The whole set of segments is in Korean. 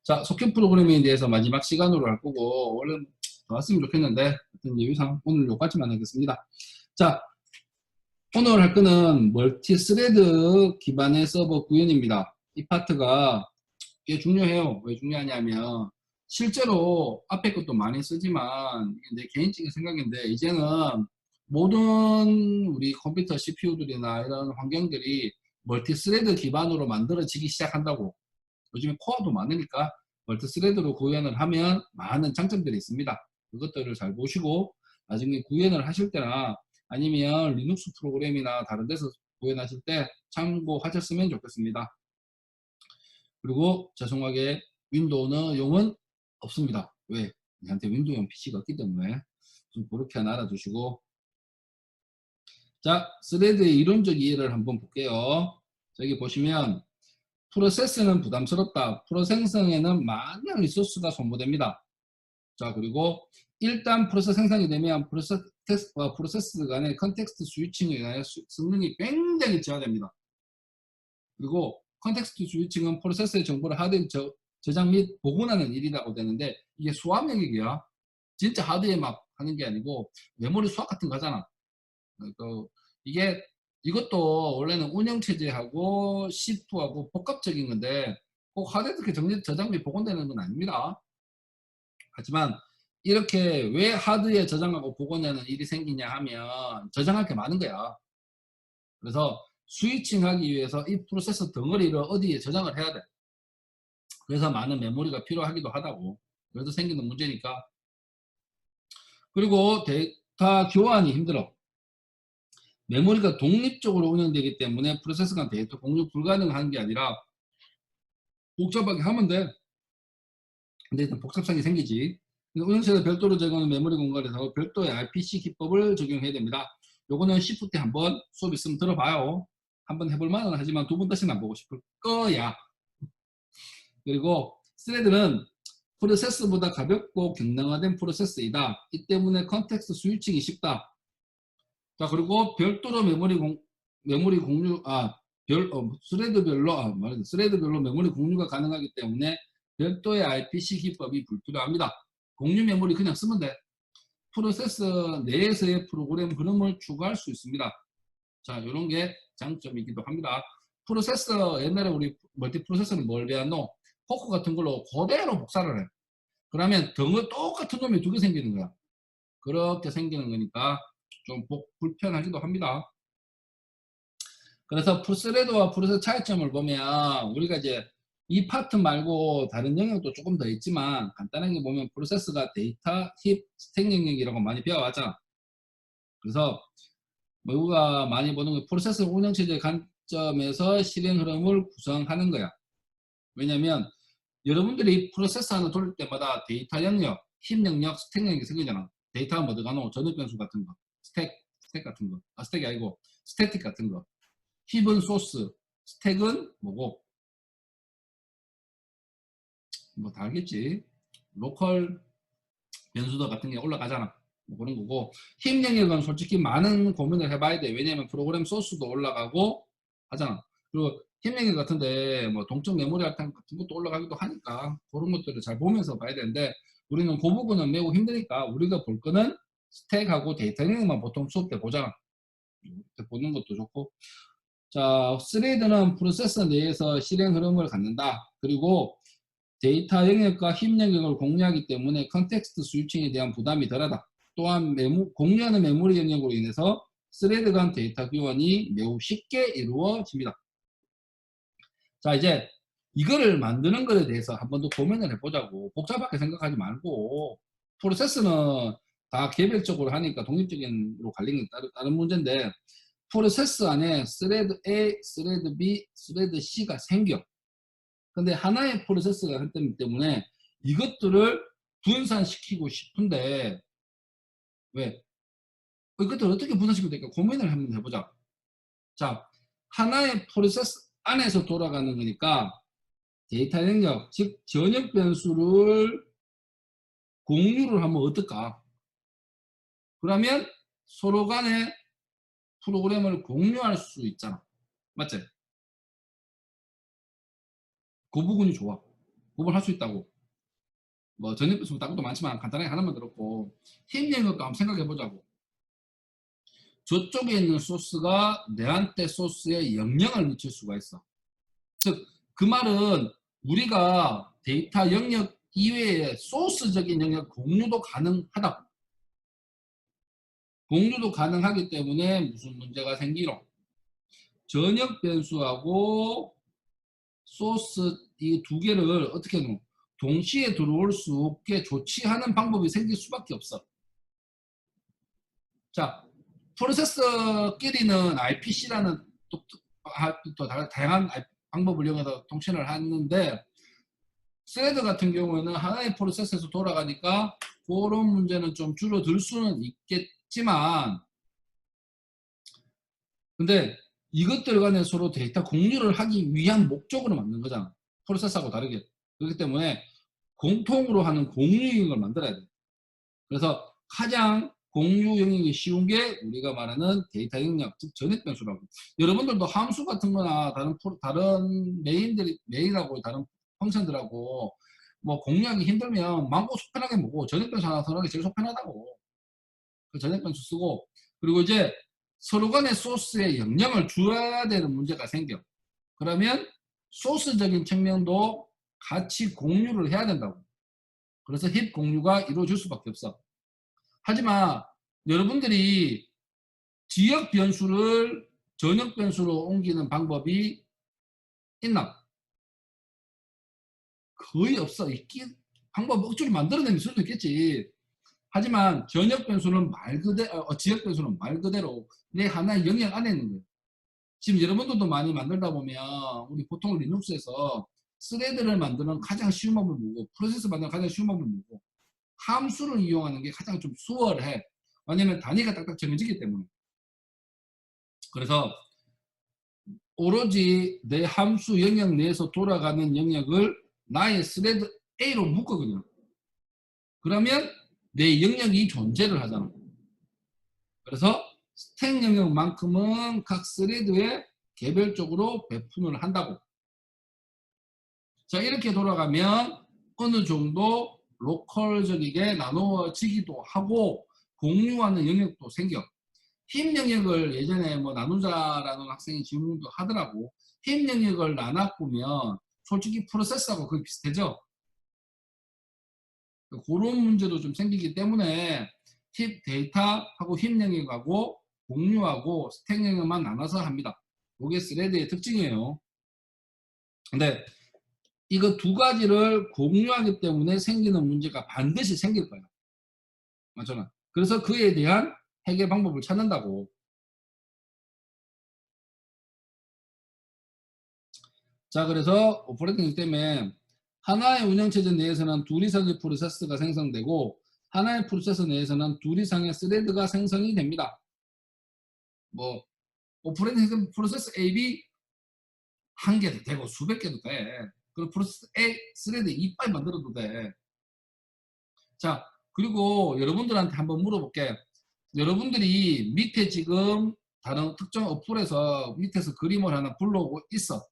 자, 속현 프로그래밍에 대해서 마지막 시간으로 할 거고, 원래 더 왔으면 좋겠는데, 어떤 이유상 오늘 여기까지만 하겠습니다. 자, 오늘 할 거는 멀티스레드 기반의 서버 구현입니다. 이 파트가 꽤 중요해요. 왜 중요하냐면, 실제로 앞에 것도 많이 쓰지만, 이게 내 개인적인 생각인데, 이제는 모든 우리 컴퓨터 CPU들이나 이런 환경들이 멀티스레드 기반으로 만들어지기 시작한다고. 요즘에 코어도 많으니까 멀티스레드로 구현을 하면 많은 장점들이 있습니다. 그것들을 잘 보시고 나중에 구현을 하실 때나 아니면 리눅스 프로그램이나 다른 데서 구현하실 때 참고하셨으면 좋겠습니다. 그리고 죄송하게 윈도우는 용은 없습니다. 왜? 저한테 윈도우용 PC가 없기 때문에 좀 그렇게 하나 알아두시고, 자, 스레드의 이론적 이해를 한번 볼게요. 저기 보시면 프로세스는 부담스럽다. 프로 생성에는 많은 리소스가 소모됩니다. 자, 그리고 일단 프로세스 생성이 되면 프로세스 간의 컨텍스트 스위칭에 의하여 성능이 굉장히 저하됩니다. 그리고 컨텍스트 스위칭은 프로세스의 정보를 하드에 저장 및 복원하는 일이라고 되는데, 이게 수학 영역이야. 진짜 하드에 막 하는 게 아니고 메모리 수학 같은 거 하잖아. 이것도 원래는 운영체제하고 시프하고 복합적인 건데 꼭 하드에 이렇게 저장 및 복원되는 건 아닙니다. 하지만 이렇게 왜 하드에 저장하고 복원하는 일이 생기냐 하면 저장할 게 많은 거야. 그래서 스위칭하기 위해서 이 프로세서 덩어리를 어디에 저장을 해야 돼. 그래서 많은 메모리가 필요하기도 하다고. 그래서 생기는 문제니까. 그리고 데이터 교환이 힘들어. 메모리가 독립적으로 운영되기 때문에 프로세스 간 데이터 공유 불가능한 게 아니라 복잡하게 하면 돼. 근데 일단 복잡성이 생기지. 운영체제 별도로 제공하는 메모리 공간에서 별도의 RPC 기법을 적용해야 됩니다. 요거는 시프트 때 한번 수업 있으면 들어봐요. 한번 해볼 만은 하지만 두 번 다시는 안 보고 싶을 거야. 그리고 스레드는 프로세스보다 가볍고 경량화된 프로세스이다. 이 때문에 컨텍스트 스위칭이 쉽다. 자, 그리고 별도로 메모리 공유, 스레드별로 메모리 공유가 가능하기 때문에 별도의 RPC 기법이 불필요합니다. 공유 메모리 그냥 쓰면 돼. 프로세스 내에서의 프로그램 흐름을 추가할 수 있습니다. 자, 이런 게 장점이기도 합니다. 프로세서, 옛날에 우리 멀티 프로세서는 뭘 배웠노? 포크 같은 걸로 그대로 복사를 해. 그러면 똑같은 놈이 두 개 생기는 거야. 그렇게 생기는 거니까 좀 불편하기도 합니다. 그래서 풀스레드와 프로세스 차이점을 보면 우리가 이제 이 파트 말고 다른 영역도 조금 더 있지만 간단하게 보면 프로세스가 데이터, 힙, 스택 영역이라고 많이 배워왔잖아. 그래서 우리가 많이 보는 게 프로세스 운영체제 관점에서 실행 흐름을 구성하는 거야. 왜냐면 여러분들이 프로세스 하나 돌릴 때마다 데이터 영역, 힙 영역, 스택 영역이 생기잖아. 데이터가 뭐 들어가노? 전입 변수 같은 거, 스택 같은 거, 스택이 아니고 스태틱 같은 거. 힙은 소스, 스택은 뭐고? 뭐 다 알겠지? 로컬 변수도 같은 게 올라가잖아. 뭐 그런 거고. 힙 영역은 솔직히 많은 고민을 해봐야 돼. 왜냐면 프로그램 소스도 올라가고 하잖아. 그리고 힙 영역 같은데 뭐 동적 메모리 같은 것도 올라가기도 하니까 그런 것들을 잘 보면서 봐야 되는데, 우리는 그 부분은 매우 힘드니까 우리가 볼 거는 스택하고 데이터 영역만 보통 수업 때 보잖아. 보는 것도 좋고. 자, 스레드는 프로세서 내에서 실행 흐름을 갖는다. 그리고 데이터 영역과 힙 영역을 공유하기 때문에 컨텍스트 스위칭에 대한 부담이 덜하다. 또한 공유하는 메모리 영역으로 인해서 스레드 간 데이터 교환이 매우 쉽게 이루어집니다. 자, 이제 이거를 만드는 것에 대해서 한번 더 고민을 해보자고. 복잡하게 생각하지 말고, 프로세스는 다 개별적으로 하니까 독립적인로 갈리는 게 다른 문제인데, 프로세스 안에 스레드 A, 스레드 B, 스레드 C가 생겨. 근데 하나의 프로세스가 하기 때문에 이것들을 분산시키고 싶은데, 왜? 이것들을 어떻게 분산시키면 될까 고민을 한번 해보자. 자, 하나의 프로세스 안에서 돌아가는 거니까 데이터 영역, 즉 전역 변수를 공유를 하면 어떨까? 그러면 서로 간에 프로그램을 공유할 수 있잖아. 맞지? 그 부분이 좋아. 구분할 수 있다고. 뭐 전입 변수 딴 것도 많지만 간단하게 하나만 들었고 힘 영역도 한번 생각해 보자고. 저쪽에 있는 소스가 내한테 소스에 영향을 미칠 수가 있어. 즉 그 말은 우리가 데이터 영역 이외에 소스적인 영역 공유도 가능하다고. 공유도 가능하기 때문에 무슨 문제가 생기노? 전역 변수하고 소스 이 두 개를 어떻게 놓? 동시에 들어올 수 없게 조치하는 방법이 생길 수밖에 없어. 자, 프로세서끼리는 IPC라는 또 다양한 방법을 이용해서 통신을 하는데 스레드 같은 경우에는 하나의 프로세스에서 돌아가니까 그런 문제는 좀 줄어들 수는 있겠지만 근데 이것들 간에 서로 데이터 공유를 하기 위한 목적으로 만든 거잖아. 프로세스하고 다르게. 그렇기 때문에 공통으로 하는 공유 영역을 만들어야 돼. 그래서 가장 공유 영역이 쉬운 게 우리가 말하는 데이터 영역, 즉 전액 변수라고. 여러분들도 함수 같은 거나 다른 메인하고 다른 펑션들하고 뭐 공유하기 힘들면 망고 속편하게 보고 전액 변수 하나 선하게 제일 속편하다고. 그 전액 변수 쓰고 그리고 이제 서로 간의 소스에 영향을 줘야 되는 문제가 생겨. 그러면 소스적인 측면도 같이 공유를 해야 된다고. 그래서 힙 공유가 이루어질 수밖에 없어. 하지만 여러분들이 지역 변수를 전역 변수로 옮기는 방법이 있나? 거의 없어. 방법 억지로 만들어내는 수도 있겠지. 하지만 전역 변수는 말 그대로, 지역 변수는 말 그대로 내 하나의 영역 안에 있는 거예요. 지금 여러분들도 많이 만들다 보면 우리 보통 리눅스에서 스레드를 만드는 가장 쉬운 방법을 보고 프로세스 만드는 가장 쉬운 방법을 보고 함수를 이용하는 게 가장 좀 수월해. 왜냐면 단위가 딱딱 정해지기 때문에. 그래서 오로지 내 함수 영역 내에서 돌아가는 영역을 나의 스레드 A로 묶거든요. 그러면 내 영역이 존재를 하잖아. 그래서 스택 영역만큼은 각 스레드에 개별적으로 배분을 한다고. 자, 이렇게 돌아가면 어느 정도 로컬적이게 나누어지기도 하고 공유하는 영역도 생겨. 힘 영역을 예전에 뭐 나누자라는 학생이 질문도 하더라고. 힘 영역을 나눠보면 솔직히 프로세스하고 거의 비슷해져. 그런 문제도 좀 생기기 때문에 팁 데이터하고 힘 영역하고 공유하고 스택 영역만 나눠서 합니다. 이게 스레드의 특징이에요. 근데 이거 두 가지를 공유하기 때문에 생기는 문제가 반드시 생길 거야. 맞잖아. 그래서 그에 대한 해결 방법을 찾는다고. 자, 그래서 오퍼레이팅 시스템에 하나의 운영체제 내에서는 둘 이상의 프로세스가 생성되고 하나의 프로세스 내에서는 둘 이상의 스레드가 생성이 됩니다. 뭐 오퍼레이팅 시스템 프로세스 A, B 한 개도 되고 수백 개도 돼. 그리고 프로세스 A 스레드 이빨 만들어도 돼. 자, 그리고 여러분들한테 한번 물어볼게. 여러분들이 밑에 지금 다른 특정 어플에서 밑에서 그림을 하나 불러오고 있어.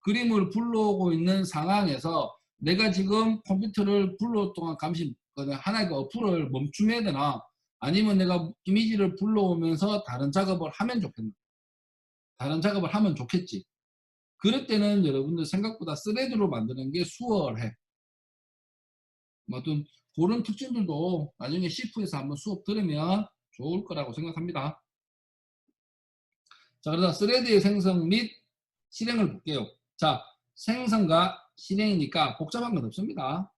그림을 불러오고 있는 상황에서 내가 지금 컴퓨터를 불러올 동안 감시 하나의 그 어플을 멈춤해야 되나 아니면 내가 이미지를 불러오면서 다른 작업을 하면 좋겠나? 다른 작업을 하면 좋겠지. 그럴 때는 여러분들 생각보다 스레드로 만드는 게 수월해. 아무튼 그런 특징들도 나중에 시프에서 한번 수업 들으면 좋을 거라고 생각합니다. 자, 그래서 스레드의 생성 및 실행을 볼게요. 자, 생성과 실행이니까 복잡한 건 없습니다.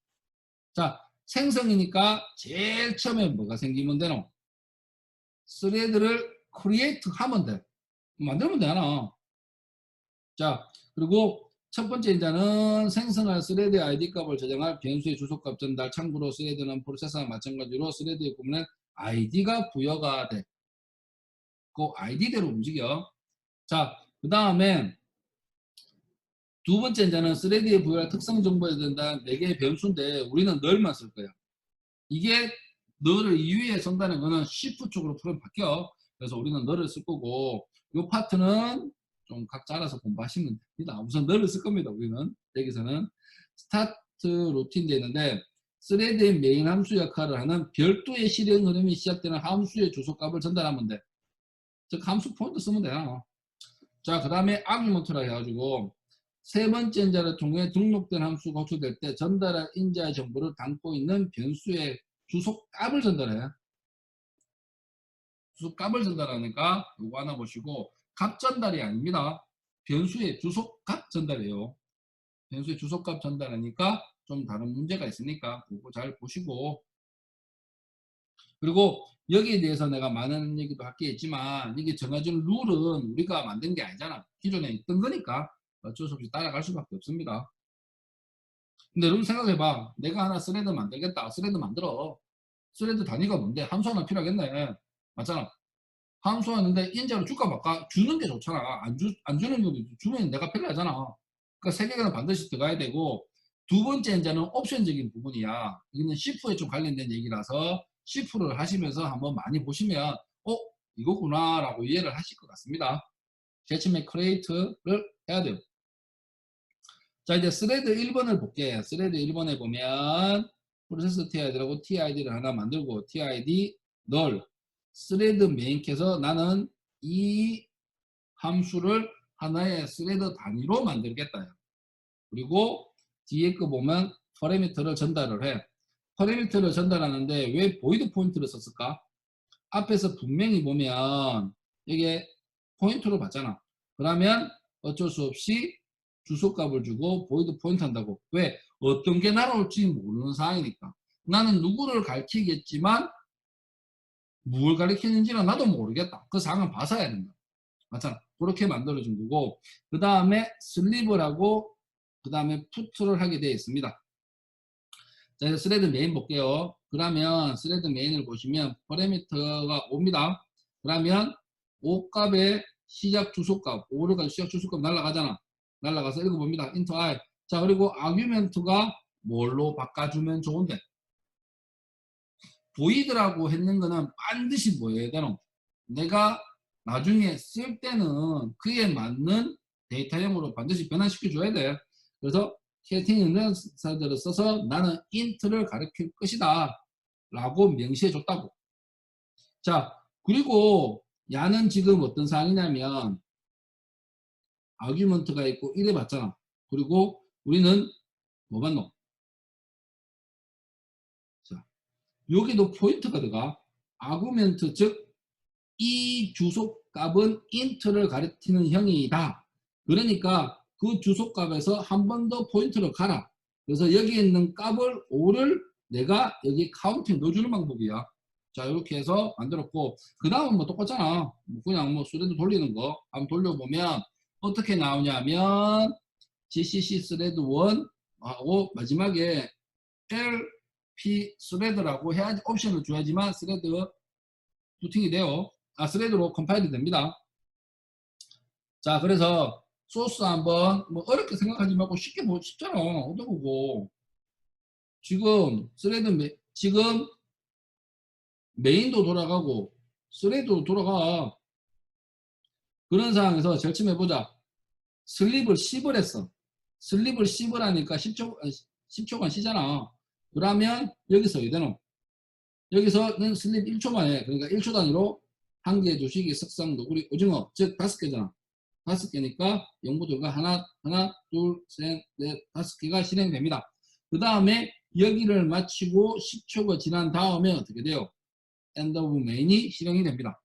자, 생성이니까 제일 처음에 뭐가 생기면 되노? 스레드를 크리에이트 하면 돼. 만들면 되나? 자, 그리고 첫 번째 이제는 생성할 스레드 ID 값을 저장할 변수의 주소값 전달. 참고로 스레드는 프로세서와 마찬가지로 스레드의 구문엔 ID가 부여가 돼. 그 ID대로 움직여. 자, 그 다음에 두 번째 이제는 스레드에 부여할 특성 정보에 대한 4개의 변수인데 우리는 널만 쓸 거야. 이게 널을 이유에 쓴다는 거는 shift 쪽으로 풀면 바뀌어. 그래서 우리는 널을 쓸 거고 이 파트는 좀 각자 알아서 공부하시면 됩니다. 우선 널을 쓸 겁니다. 우리는 여기서는. 스타트 루틴 되는데 스레드의 메인 함수 역할을 하는 별도의 실행 흐름이 시작되는 함수의 주소값을 전달하면 돼. 즉 함수 포인트 쓰면 돼요. 자, 그 다음에 아규먼트라 해가지고 세 번째 인자를 통해 등록된 함수가 호출될 때 전달할 인자의 정보를 담고 있는 변수의 주소값을 전달해. 주소값을 전달하니까 요거 하나 보시고 값 전달이 아닙니다. 변수의 주소값 전달이에요. 변수의 주소값 전달하니까 좀 다른 문제가 있으니까 그거 잘 보시고, 그리고 여기에 대해서 내가 많은 얘기도 할 게 있지만 이게 정해진 룰은 우리가 만든 게 아니잖아. 기존에 있던 거니까 어쩔 수 없이 따라갈 수밖에 없습니다. 근데 여러분 생각해봐. 내가 하나 스레드 만들겠다. 스레드 만들어. 스레드 단위가 뭔데? 함수 하나 필요하겠네. 맞잖아. 함수 하는데 인자로 줄까 말까? 주는 게 좋잖아. 안 주는 거 주면 내가 편리하잖아. 그러니까 세 개가 반드시 들어가야 되고, 두 번째 인자는 옵션적인 부분이야. 이거는 시프에 좀 관련된 얘기라서 시프를 하시면서 한번 많이 보시면 이거구나 라고 이해를 하실 것 같습니다. 제침의 크리에이트를 해야 돼요. 자, 이제 스레드 1번을 볼게. 스레드 1번에 보면 프로세스 TID라고 TID를 하나 만들고 TID null 스레드 메인캐서 나는 이 함수를 하나의 스레드 단위로 만들겠다. 그리고 뒤에 거 보면 퍼레미터를 전달을 해. 퍼레미터를 전달하는데 왜 보이드 포인트를 썼을까? 앞에서 분명히 보면 이게 포인트로 봤잖아. 그러면 어쩔 수 없이 주소값을 주고 보이드 포인트 한다고. 왜? 어떤 게 날아올지 모르는 상황이니까. 나는 누구를 가르치겠지만 뭘 가르치는지는 나도 모르겠다. 그 상황은 봐서 해야 된다. 맞잖아. 그렇게 만들어준 거고, 그 다음에 슬립을 하고 그 다음에 푸트를 하게 되어 있습니다. 자, 스레드 메인 볼게요. 그러면 스레드 메인을 보시면 파라미터가 5입니다. 그러면 5 값의 시작 주소값, 5를 가지고 시작 주소값 날라가잖아. 날라가서 읽어봅니다. int i. 자, 그리고 아규멘트가 뭘로 바꿔주면 좋은데? 보이드라고 했는 거는 반드시 뭐 해야 되노? 내가 나중에 쓸 때는 그에 맞는 데이터형으로 반드시 변환시켜 줘야 돼. 그래서 캐팅 인사들을 써서 나는 int를 가르칠 것이다 라고 명시해 줬다고. 자, 그리고 야는 지금 어떤 상황이냐면 아규먼트가 있고 이래 봤잖아. 그리고 우리는 뭐 봤노? 자, 여기도 포인트가 들어가. 아규먼트 즉 이 주소값은 int를 가리키는 형이다. 그러니까 그 주소값에서 한 번 더 포인트를 가라. 그래서 여기 있는 값을 5를 내가 여기 카운트에 넣어주는 방법이야. 자, 이렇게 해서 만들었고, 그 다음은 뭐 똑같잖아. 그냥 뭐 스레드 돌리는 거 한번 돌려보면 어떻게 나오냐면 GCC 스레드 1 하고 마지막에 LP 스레드라고 해야지, 옵션을 줘야지만 스레드 부팅이 돼요. 스레드로 컴파일이 됩니다. 자, 그래서 소스 한번 뭐 어렵게 생각하지 말고 쉽게 쉽잖아. 어떠고 지금 지금 메인도 돌아가고 스레드도 돌아가. 그런 상황에서 절침해보자. 슬립을 10을 했어. 슬립을 10을 하니까 10초간 쉬잖아. 그러면 여기서 이대로 여기서는 슬립 1초만 해. 그러니까 1초 단위로 한 개 주식이 석상 너구리 오징어 즉 5개잖아. 5개니까 영구들과 하나, 둘, 셋, 넷, 5개가 실행됩니다. 그 다음에 여기를 마치고 10초가 지난 다음에 어떻게 돼요? end of main이 실행이 됩니다.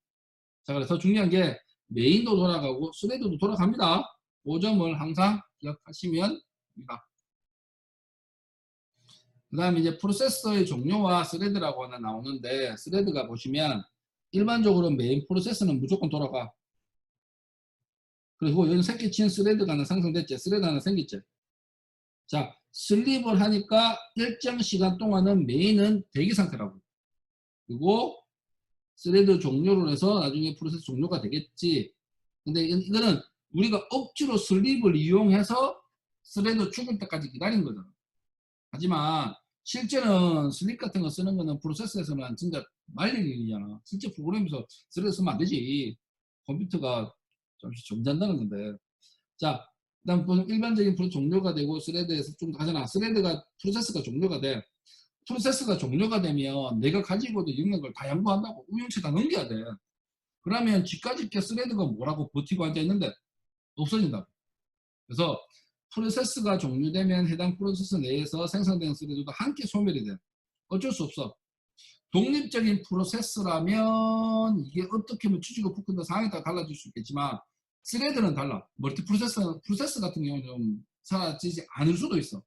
자, 그래서 중요한 게 메인도 돌아가고 스레드도 돌아갑니다. 5점을 항상 기억하시면 됩니다. 그 다음에 이제 프로세서의 종료와 스레드라고 하나 나오는데, 스레드가 보시면 일반적으로 메인 프로세서는 무조건 돌아가. 그리고 여기 새끼 친 스레드가 하나 상승됐지. 스레드 하나 생겼지. 자, 슬립을 하니까 일정 시간 동안은 메인은 대기 상태라고. 그리고 스레드 종료를 해서 나중에 프로세스 종료가 되겠지. 근데 이거는 우리가 억지로 슬립을 이용해서 스레드 죽을 때까지 기다린 거잖아. 하지만 실제는 슬립 같은 거 쓰는 거는 프로세스에서는 진짜 말릴 일이잖아. 실제 프로그램에서 스레드 쓰면 안 되지. 컴퓨터가 잠시 점잖다는 건데. 자, 그다음 일반적인 종료가 되고 스레드에서 좀 하잖아. 프로세스가 종료가 돼. 프로세스가 종료가 되면 내가 가지고 있는 영역을 다 양보한다고. 우연치 다 넘겨야 돼. 그러면 지금까지 스레드가 뭐라고 버티고 앉아있는데 없어진다. 그래서 프로세스가 종료되면 해당 프로세스 내에서 생성된 스레드도 함께 소멸이 돼. 어쩔 수 없어. 독립적인 프로세스라면 이게 어떻게 하면 취지가 붙는다 상황에 따라 달라질 수 있겠지만 스레드는 달라. 프로세스 같은 경우는 좀 사라지지 않을 수도 있어.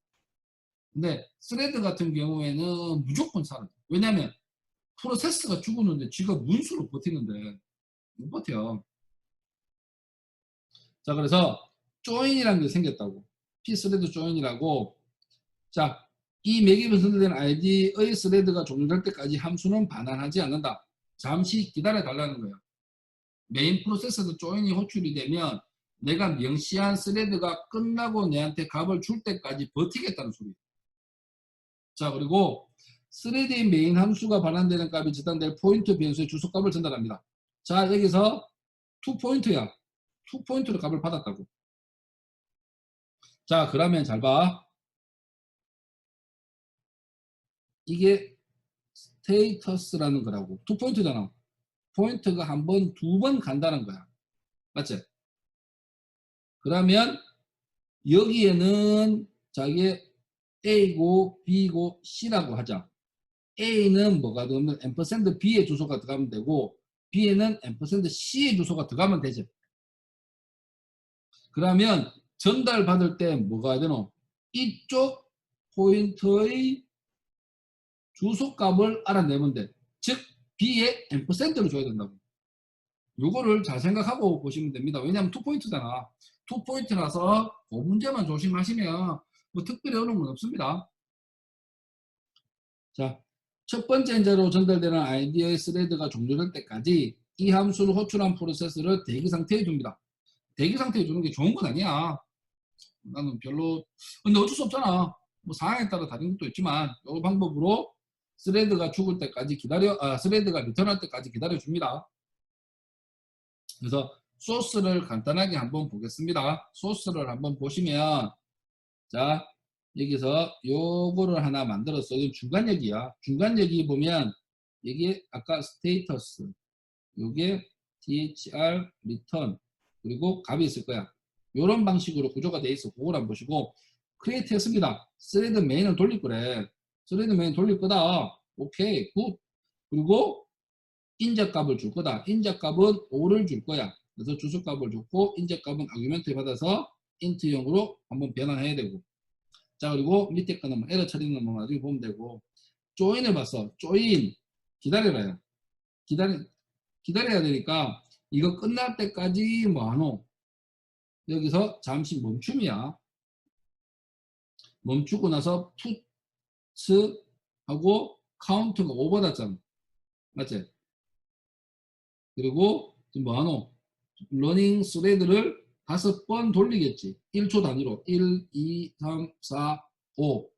근데 스레드 같은 경우에는 무조건 사라져. 왜냐면 프로세스가 죽었는데 쥐가 문수로 버티는데 못 버텨. 자, 그래서 조인이라는 게 생겼다고. pthread 조인이라고. 자, 이 매개로 선택된 id의 스레드가 종료될 때까지 함수는 반환하지 않는다. 잠시 기다려 달라는 거예요. 메인 프로세스에서 조인이 호출이 되면 내가 명시한 스레드가 끝나고 내한테 값을 줄 때까지 버티겠다는 소리예요. 자, 그리고 스레드의 메인 함수가 반환되는 값이 저장될 포인트 변수의 주소값을 전달합니다. 자, 여기서 2포인트야. 2포인트로 값을 받았다고. 자, 그러면 잘 봐. 이게 스테이터스라는 거라고. 2포인트잖아. 포인트가 한 번, 두 번 간다는 거야. 맞지? 그러면 여기에는 자기 A고 B고 C라고 하자. A는 뭐가 들어가면 %B의 주소가 들어가면 되고 B에는 %C의 주소가 들어가면 되지. 그러면 전달받을 때 뭐가 되노? 이쪽 포인트의 주소값을 알아내면 돼. 즉 B에 %를 줘야 된다고. 요거를 잘 생각하고 보시면 됩니다. 왜냐하면 2포인트잖아. 2포인트라서 그 문제만 조심하시면 뭐 특별히 어려운 건 없습니다. 자, 첫 번째 인자로 전달되는 아이디어의 스레드가 종료될 때까지 이 함수를 호출한 프로세스를 대기 상태에 둡니다. 대기 상태에 두는 게 좋은 건 아니야. 나는 별로, 근데 어쩔 수 없잖아. 뭐 상황에 따라 다른 것도 있지만 이 방법으로 스레드가 죽을 때까지 스레드가 리턴할 때까지 기다려 줍니다. 그래서 소스를 간단하게 한번 보겠습니다. 소스를 한번 보시면 자, 여기서 요거를 하나 만들었어. 이건 중간역이야. 중간역이 보면 이게 아까 스테이터스, 요게 thr return 그리고 값이 있을 거야. 요런 방식으로 구조가 돼 있어. 그걸 한번 보시고 크리에이트 했습니다. 스레드 메인을 돌릴 거래. 스레드 메인 돌릴 거다. 오케이, 굿. 그리고 인적값을 줄 거다. 인적값은 5를 줄 거야. 그래서 주소값을 줬고 인적값은 아규멘트에 받아서 인트형으로 한번 변환해야 되고. 자, 그리고 밑에 거는 뭐 에러 처리는 뭐 나중에 보면 되고. 조인을 봤어. 조인 기다려라요. 기다려야 되니까 이거 끝날 때까지 뭐 하노? 여기서 잠시 멈춤이야. 멈추고 나서 푸츠 하고 카운트가 5 받았잖아. 맞지? 그리고 지금 뭐 하노? 러닝 스레드를 5번 돌리겠지. 1초 단위로 1, 2, 3, 4, 5.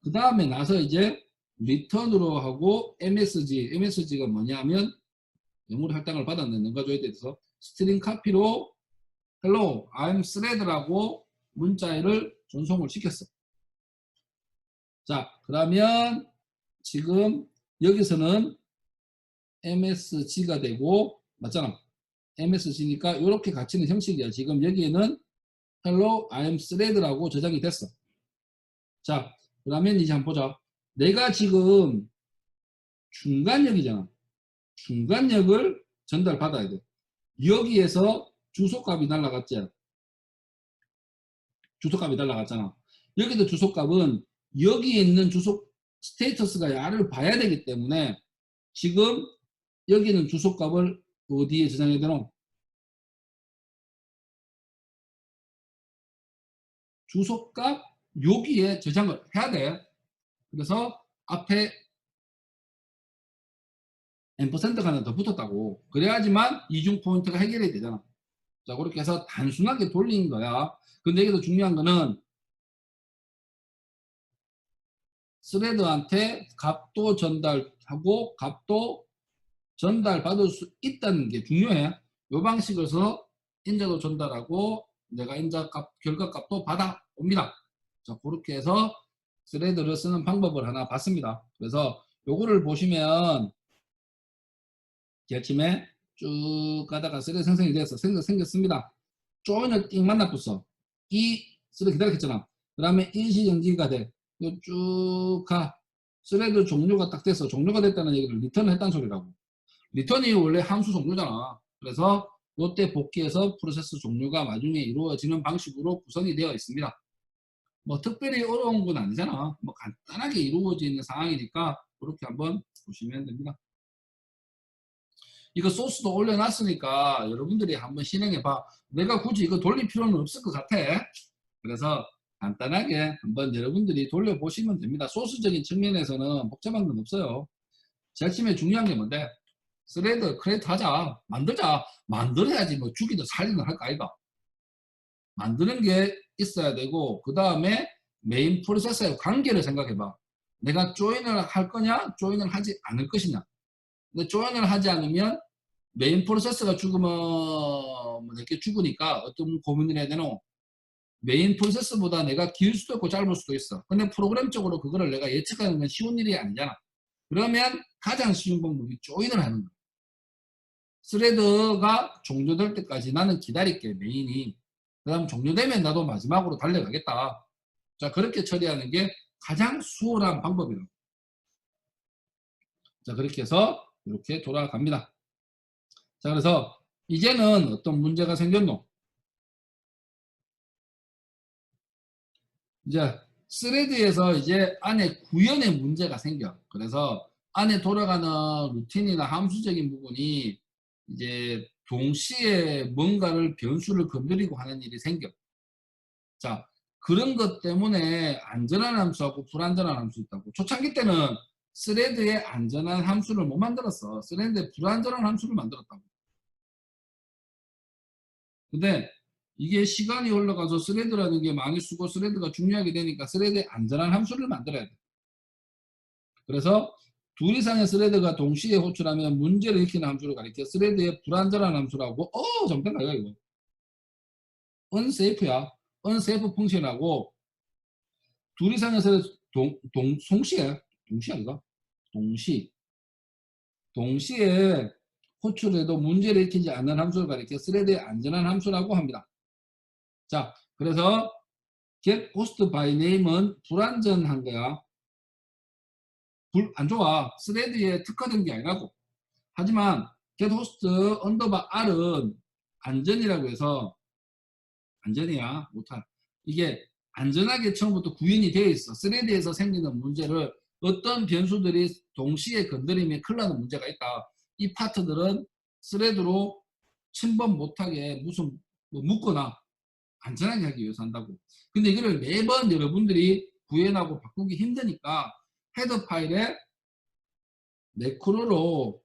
그 다음에 나서 이제 리턴으로 하고 MSG가 뭐냐면 메모리 할당을 받았는데 넘가줘야 돼서 스트링 카피로 Hello, I'm thread라고 문자를 전송을 시켰어. 자, 그러면 지금 여기서는 MSG가 되고 맞잖아. MSG니까 이렇게 갇히는 형식이야. 지금 여기에는 Hello, I'm thread라고 저장이 됐어. 자, 그러면 이제 한번 보자. 내가 지금 중간역이잖아. 중간역을 전달받아야 돼. 여기에서 주소값이 날라갔지. 주소값이 날라갔잖아. 여기도 주소값은 여기에 있는 주소 스테이터스가 야를 봐야 되기 때문에 지금 여기는 주소값을 어디에 저장해야 되노? 주소값 여기에 저장을 해야 돼. 그래서 앞에 앰퍼센드가 하나 더 붙었다고. 그래야지만 이중 포인트가 해결이 되잖아. 자, 그렇게 해서 단순하게 돌린 거야. 근데 여기서 중요한 거는 스레드한테 값도 전달하고 값도 전달받을 수 있다는 게 중요해. 이 방식으로 인자도 전달하고 내가 인자값, 결과값도 받아옵니다. 자, 그렇게 해서 스레드를 쓰는 방법을 하나 봤습니다. 그래서 요거를 보시면 아침에 쭉 가다가 스레드 생성이 돼서 생겼습니다. 조인을 띵 만나붙어. 이 스레드 기다렸겠잖아. 그 다음에 일시정지가 돼. 쭉 가. 스레드 종료가 딱 돼서 종료가 됐다는 얘기를 리턴을 했다는 소리라고. 리턴이 원래 함수 종류잖아. 그래서 이때 복귀해서 프로세스 종료가 나중에 이루어지는 방식으로 구성이 되어 있습니다. 뭐 특별히 어려운 건 아니잖아. 뭐 간단하게 이루어지는 상황이니까 그렇게 한번 보시면 됩니다. 이거 소스도 올려놨으니까 여러분들이 한번 실행해봐. 내가 굳이 이거 돌릴 필요는 없을 것 같아. 그래서 간단하게 한번 여러분들이 돌려보시면 됩니다. 소스적인 측면에서는 복잡한 건 없어요. 제일 처음에 중요한 게 뭔데? 스레드 크리에이트 하자. 만들자. 만들어야지 뭐 죽이든 살리든 할 거 아이가. 만드는 게 있어야 되고 그 다음에 메인 프로세서의 관계를 생각해봐. 내가 조인을 할 거냐 조인을 하지 않을 것이냐. 근데 조인을 하지 않으면 메인 프로세서가 죽으면 뭐 이렇게 죽으니까 어떤 고민을 해야 되노? 메인 프로세서보다 내가 길 수도 있고 짧을 수도 있어. 근데 프로그램적으로 그거를 내가 예측하는 건 쉬운 일이 아니잖아. 그러면 가장 쉬운 방법이 조인을 하는 거야. 스레드가 종료될 때까지 나는 기다릴게, 메인이. 그 다음 종료되면 나도 마지막으로 달려가겠다. 자, 그렇게 처리하는 게 가장 수월한 방법이라고. 자, 그렇게 해서 이렇게 돌아갑니다. 자, 그래서 이제는 어떤 문제가 생겼노? 이제 스레드에서 이제 안에 구현의 문제가 생겨. 그래서 안에 돌아가는 루틴이나 함수적인 부분이 이제 동시에 뭔가를 변수를 건드리고 하는 일이 생겨. 자, 그런 것 때문에 안전한 함수하고 불안전한 함수 있다고. 초창기 때는 스레드에 안전한 함수를 못 만들었어. 스레드에 불안전한 함수를 만들었다고. 근데 이게 시간이 흘러가서 스레드라는 게 많이 쓰고 스레드가 중요하게 되니까 스레드에 안전한 함수를 만들어야 돼. 그래서 둘 이상의 스레드가 동시에 호출하면 문제를 일으키는 함수를 가리켜 스레드의 불안전한 함수라고. 잠깐 가요 이거. unsafe야. unsafe 펑션하고 둘 이상의 스레드 동시에 아이가? 동시에 호출해도 문제를 일으키지 않는 함수를 가리켜 스레드의 안전한 함수라고 합니다. 자, 그래서 get host by name은 불안전한 거야. 안 좋아. 스레드에 특화된 게 아니라고. 하지만 get host underbar r은 안전이라고 해서 안전이야. 못할. 이게 안전하게 처음부터 구현이 되어 있어. 스레드에서 생기는 문제를 어떤 변수들이 동시에 건드리면 큰일 나는 문제가 있다. 이 파트들은 스레드로 침범 못하게 무슨 뭐 묶거나 안전하게 하기 위해서 한다고. 근데 이거를 매번 여러분들이 구현하고 바꾸기 힘드니까 헤더 파일에 매크로로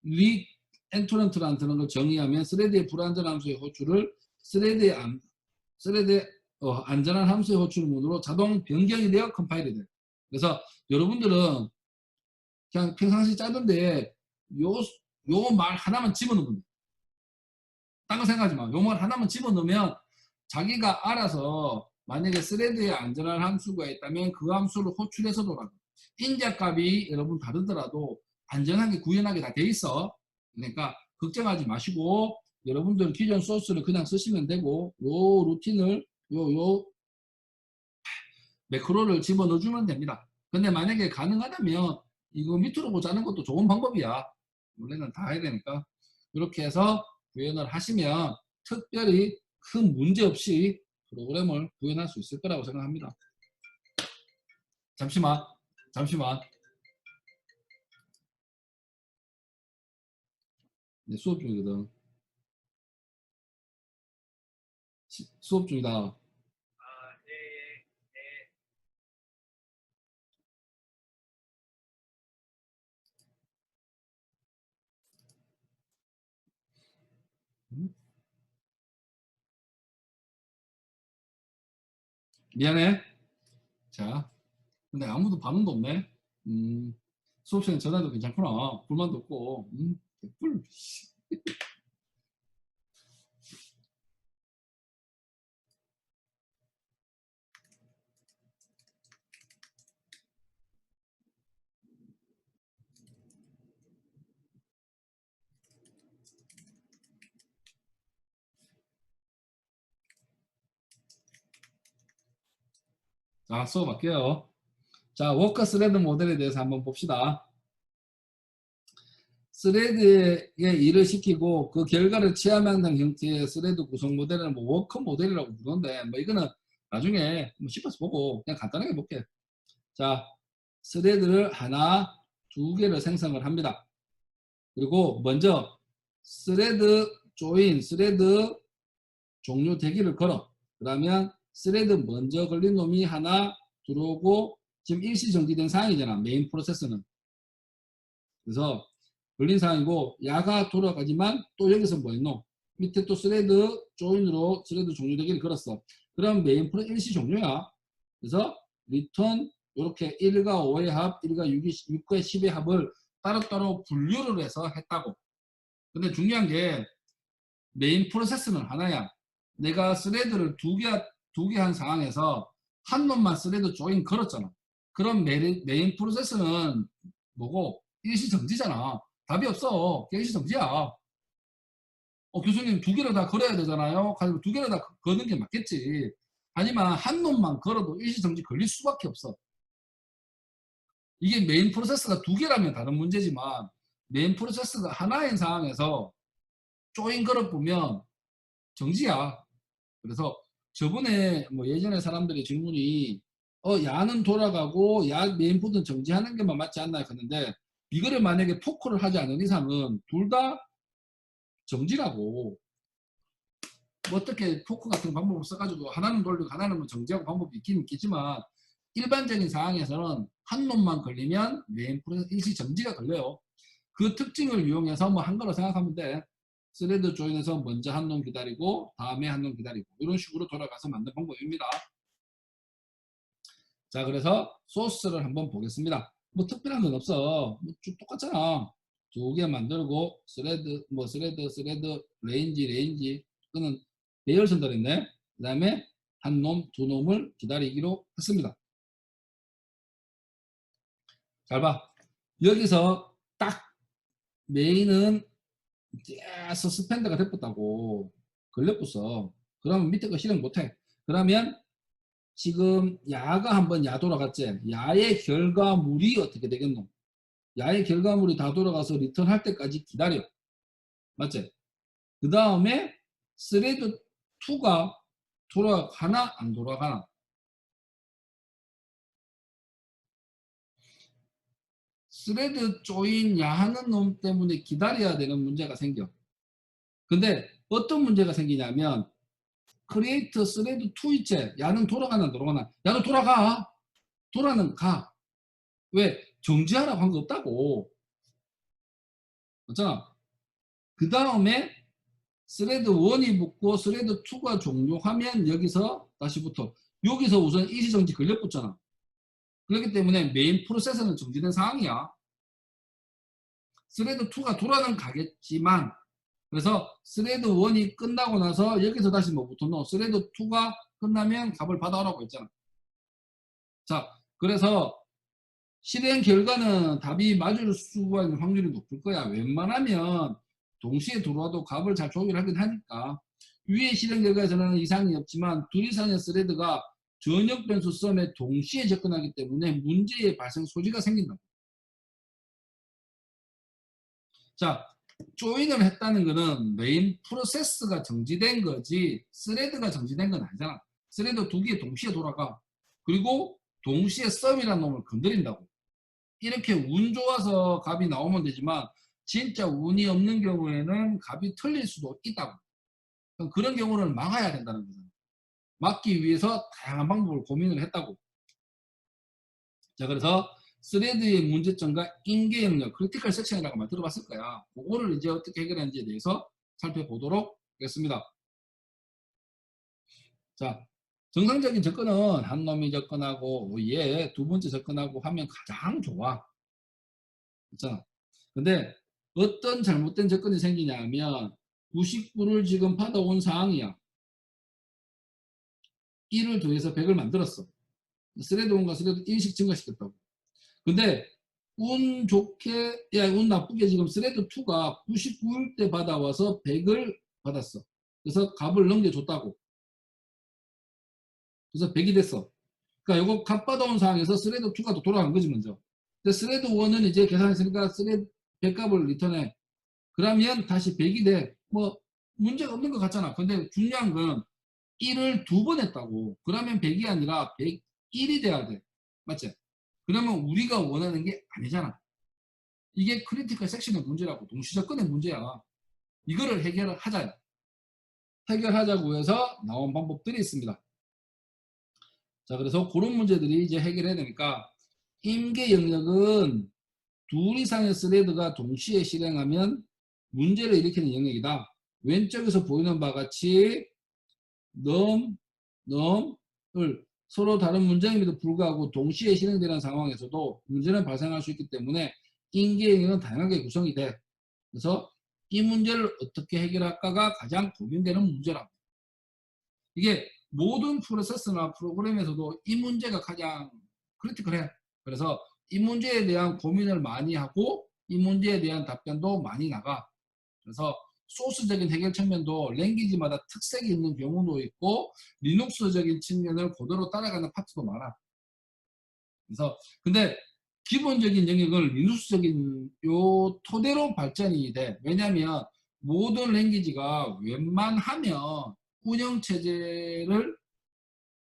리 엔토런트라는 걸 정의하면 스레드의 불안전 함수의 호출을 스레드의 안전한 함수의 호출문으로 자동 변경이 되어 컴파일이 돼요. 그래서 여러분들은 그냥 평상시 짜던데 요 말 하나만 집어넣으면 돼. 딴 거 생각하지 마. 요 말 하나만 집어넣으면 자기가 알아서 만약에 스레드에 안전한 함수가 있다면 그 함수를 호출해서 돌아가. 인자값이 여러분 다르더라도 안전하게 구현하게 다 돼 있어. 그러니까 걱정하지 마시고 여러분들 기존 소스를 그냥 쓰시면 되고 요 루틴을 요 매크로를 집어넣어 주면 됩니다. 근데 만약에 가능하다면 이거 밑으로 보자는 것도 좋은 방법이야. 원래는 다 해야 되니까 이렇게 해서 구현을 하시면 특별히 큰 문제 없이 프로그램을 구현할 수 있을 거라고 생각합니다. 잠시만. 네, 수업 중이거든. 수업 중이다. 음? 미안해. 자, 근데 아무도 반응도 없네. 수업 시간에 전화도 괜찮구나. 불만도 없고. 개뿔. 자, 수업할게요. 자, 워커 스레드 모델에 대해서 한번 봅시다. 스레드에 일을 시키고 그 결과를 체험하는 형태의 스레드 구성 모델은 뭐 워커 모델이라고 부르는데 뭐 이거는 나중에 뭐 씹어서 보고 그냥 간단하게 볼게. 자, 스레드를 하나, 두 개를 생성을 합니다. 그리고 먼저 스레드 조인, 스레드 종료 대기를 걸어. 그러면 스레드 먼저 걸린 놈이 하나 들어오고 지금 일시 정지된 상황이잖아. 메인 프로세스는. 그래서 걸린 상황이고 야가 돌아가지만 또 여기서 뭐 했노? 밑에 또 스레드 조인으로 스레드 종료 대기를 걸었어. 그럼 메인 프로 일시 종료야. 그래서 리턴 이렇게 1과 5의 합, 1과 6과 10의 합을 따로따로 분류를 해서 했다고. 근데 중요한 게 메인 프로세스는 하나야. 내가 스레드를 두 개 한 상황에서 한 놈만 스레드 조인 걸었잖아. 그럼 메인 프로세스는 뭐고? 일시정지잖아. 답이 없어. 일시정지야. 교수님 두 개를 다 걸어야 되잖아요. 가지고 두 개를 다 거는 게 맞겠지. 하지만 한 놈만 걸어도 일시정지 걸릴 수밖에 없어. 이게 메인 프로세스가 두 개라면 다른 문제지만 메인 프로세스가 하나인 상황에서 조인 걸어보면 정지야. 그래서 저번에 뭐 예전에 사람들이 질문이 야는 돌아가고 야 메인푸드는 정지하는 게만 맞지 않나 했는데 이거를 만약에 포커를 하지 않은 이상은 둘 다 정지라고. 뭐 어떻게 포커 같은 방법을 써가지고 하나는 돌리고 하나는 뭐 정지하고 방법이 있긴 있겠지만 일반적인 상황에서는 한 놈만 걸리면 메인 프로세스 일시 정지가 걸려요. 그 특징을 이용해서 뭐 한 거로 생각하면 돼. 스레드 조인에서 먼저 한 놈 기다리고 다음에 한 놈 기다리고 이런 식으로 돌아가서 만든 방법입니다. 자, 그래서 소스를 한번 보겠습니다. 뭐 특별한 건 없어. 뭐쭉 똑같잖아. 두 개 만들고 스레드 스레드 레인지 그거는 배열 전달했네. 그 다음에 한 놈, 두 놈을 기다리기로 했습니다. 잘 봐. 여기서 딱 메인은 서스펜드가 됐다고 걸렸어. 그러면 밑에 거 실행 못해. 그러면 지금 야가 한번 야 돌아갔지. 야의 결과물이 어떻게 되겠노? 야의 결과물이 다 돌아가서 리턴할 때까지 기다려. 맞지? 그 다음에 스레드 2가 돌아가나 안 돌아가나? 스레드 조인 야 하는 놈 때문에 기다려야 되는 문제가 생겨. 근데 어떤 문제가 생기냐면 크리에이트 스레드 2 있지? 야는 돌아가나 안 돌아가나? 야는 돌아가. 돌아는 가. 왜? 정지하라고 한 거 없다고. 맞잖아. 그 다음에 스레드 1이 붙고 스레드 2가 종료하면 여기서 다시부터 여기서 우선 일시정지 걸려붙잖아. 그렇기 때문에 메인 프로세서는 정지된 상황이야. 스레드 2가 돌아는 가겠지만 그래서 스레드 1이 끝나고 나서 여기서 다시 뭐 붙었노? 스레드 2가 끝나면 값을 받아오라고 했잖아. 자, 그래서 실행 결과는 답이 맞을 수가 있는 확률이 높을 거야. 웬만하면 동시에 들어와도 값을 잘 조율하긴 하니까. 위의 실행 결과에서는 이상이 없지만 둘 이상의 스레드가 전역 변수 썸에 동시에 접근하기 때문에 문제의 발생 소지가 생긴다. 자, 조인을 했다는 거는 메인 프로세스가 정지된 거지 스레드가 정지된 건 아니잖아. 스레드 두 개 동시에 돌아가. 그리고 동시에 썸이라는 놈을 건드린다고. 이렇게 운 좋아서 값이 나오면 되지만 진짜 운이 없는 경우에는 값이 틀릴 수도 있다고. 그런 경우는 막아야 된다는 거잖아. 막기 위해서 다양한 방법을 고민을 했다고. 자, 그래서 스레드의 문제점과 인계 영역, 크리티컬 섹션이라고 말 들어봤을 거야. 그거를 이제 어떻게 해결하는지에 대해서 살펴보도록 하겠습니다. 자, 정상적인 접근은 한 놈이 접근하고 얘 두 번째 접근하고 하면 가장 좋아. 그렇잖아. 근데 어떤 잘못된 접근이 생기냐면 99를 지금 받아온 상황이야. 1을 더해서 100을 만들었어. 스레드 1과 스레드 1씩 증가시켰다고. 근데 운 좋게, 운 나쁘게 지금 스레드 2가 99일 때 받아와서 100을 받았어. 그래서 값을 넘겨줬다고. 그래서 100이 됐어. 그러니까 요거 값 받아온 상황에서 스레드 2가 또 돌아간 거지 먼저. 근데 스레드 1은 이제 계산했으니까 스레드 100값을 리턴해. 그러면 다시 100이 돼. 뭐 문제가 없는 것 같잖아. 근데 중요한 건 1을 2번 했다고. 그러면 100이 아니라 101이 돼야 돼. 맞지? 그러면 우리가 원하는 게 아니잖아. 이게 크리티컬 섹션의 문제라고. 동시접근의 문제야. 이거를 해결을 하자요. 해결하자고 해서 나온 방법들이 있습니다. 자, 그래서 그런 문제들이 이제 해결해야 되니까 임계 영역은 둘 이상의 스레드가 동시에 실행하면 문제를 일으키는 영역이다. 왼쪽에서 보이는 바와 같이 을 서로 다른 문장임에도 불구하고 동시에 실행되는 상황에서도 문제는 발생할 수 있기 때문에 임계 영역은 다양하게 구성이 돼. 그래서 이 문제를 어떻게 해결할까가 가장 고민되는 문제라고. 이게 모든 프로세스나 프로그램에서도 이 문제가 가장 크리티컬해. 그래서 이 문제에 대한 고민을 많이 하고 이 문제에 대한 답변도 많이 나가. 그래서 소스적인 해결 측면도 랭귀지마다 특색이 있는 경우도 있고 리눅스적인 측면을 그대로 따라가는 파트도 많아. 그래서 근데 기본적인 영역은 리눅스적인 요 토대로 발전이 돼. 왜냐하면 모든 랭귀지가 웬만하면 운영체제를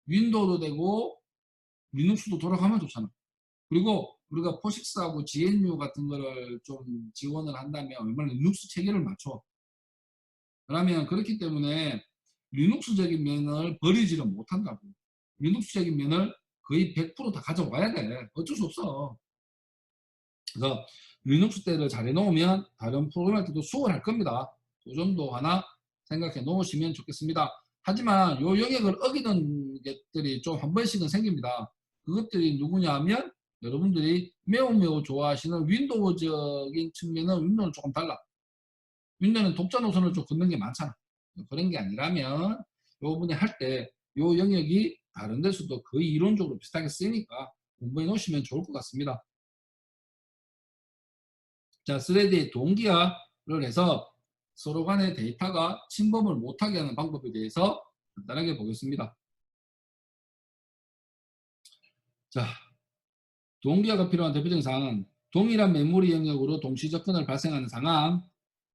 윈도우도 되고 리눅스도 돌아가면 좋잖아. 그리고 우리가 포식스하고 GNU 같은 거를 좀 지원을 한다면 웬만하면 리눅스 체계를 맞춰. 그러면 그렇기 때문에 리눅스적인 면을 버리지를 못한다고. 리눅스적인 면을 거의 100%다 가져와야 돼. 어쩔 수 없어. 그래서 리눅스 때를 잘 해놓으면 다른 프로그램 할 때도 수월할 겁니다. 그 점도 하나 생각해 놓으시면 좋겠습니다. 하지만 요 영역을 어기는 것들이 좀 한 번씩은 생깁니다. 그것들이 누구냐 하면 여러분들이 매우 좋아하시는 윈도우적인 측면은 윈도우는 조금 달라. 윈도우는 독자 노선을 좀 긋는 게 많잖아. 그런 게 아니라면 요번에 할 때 요 영역이 다른 데서도 거의 이론적으로 비슷하게 쓰이니까 공부해 놓으시면 좋을 것 같습니다. 자, 스레드의 동기화를 해서 서로 간의 데이터가 침범을 못하게 하는 방법에 대해서 간단하게 보겠습니다. 자, 동기화가 필요한 대표적인 사항은 동일한 메모리 영역으로 동시 접근을 발생하는 상황,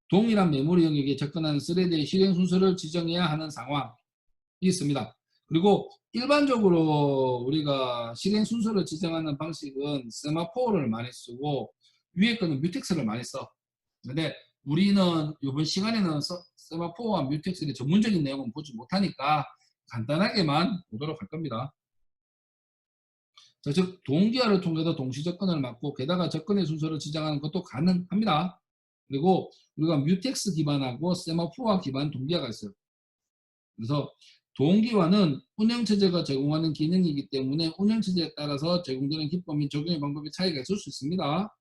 동일한 메모리 영역에 접근하는 스레드의 실행 순서를 지정해야 하는 상황이 있습니다. 그리고 일반적으로 우리가 실행 순서를 지정하는 방식은 세마포를 많이 쓰고 위에 거는 뮤텍스를 많이 써. 근데 우리는 이번 시간에는 세마포와 뮤텍스의 전문적인 내용은 보지 못하니까 간단하게만 보도록 할 겁니다. 자, 즉 동기화를 통해서 동시 접근을 막고 게다가 접근의 순서를 지정하는 것도 가능합니다. 그리고 우리가 뮤텍스 기반하고 세마포와 기반 동기화가 있어요. 그래서 동기화는 운영체제가 제공하는 기능이기 때문에 운영체제에 따라서 제공되는 기법 및 적용의 방법의 차이가 있을 수 있습니다.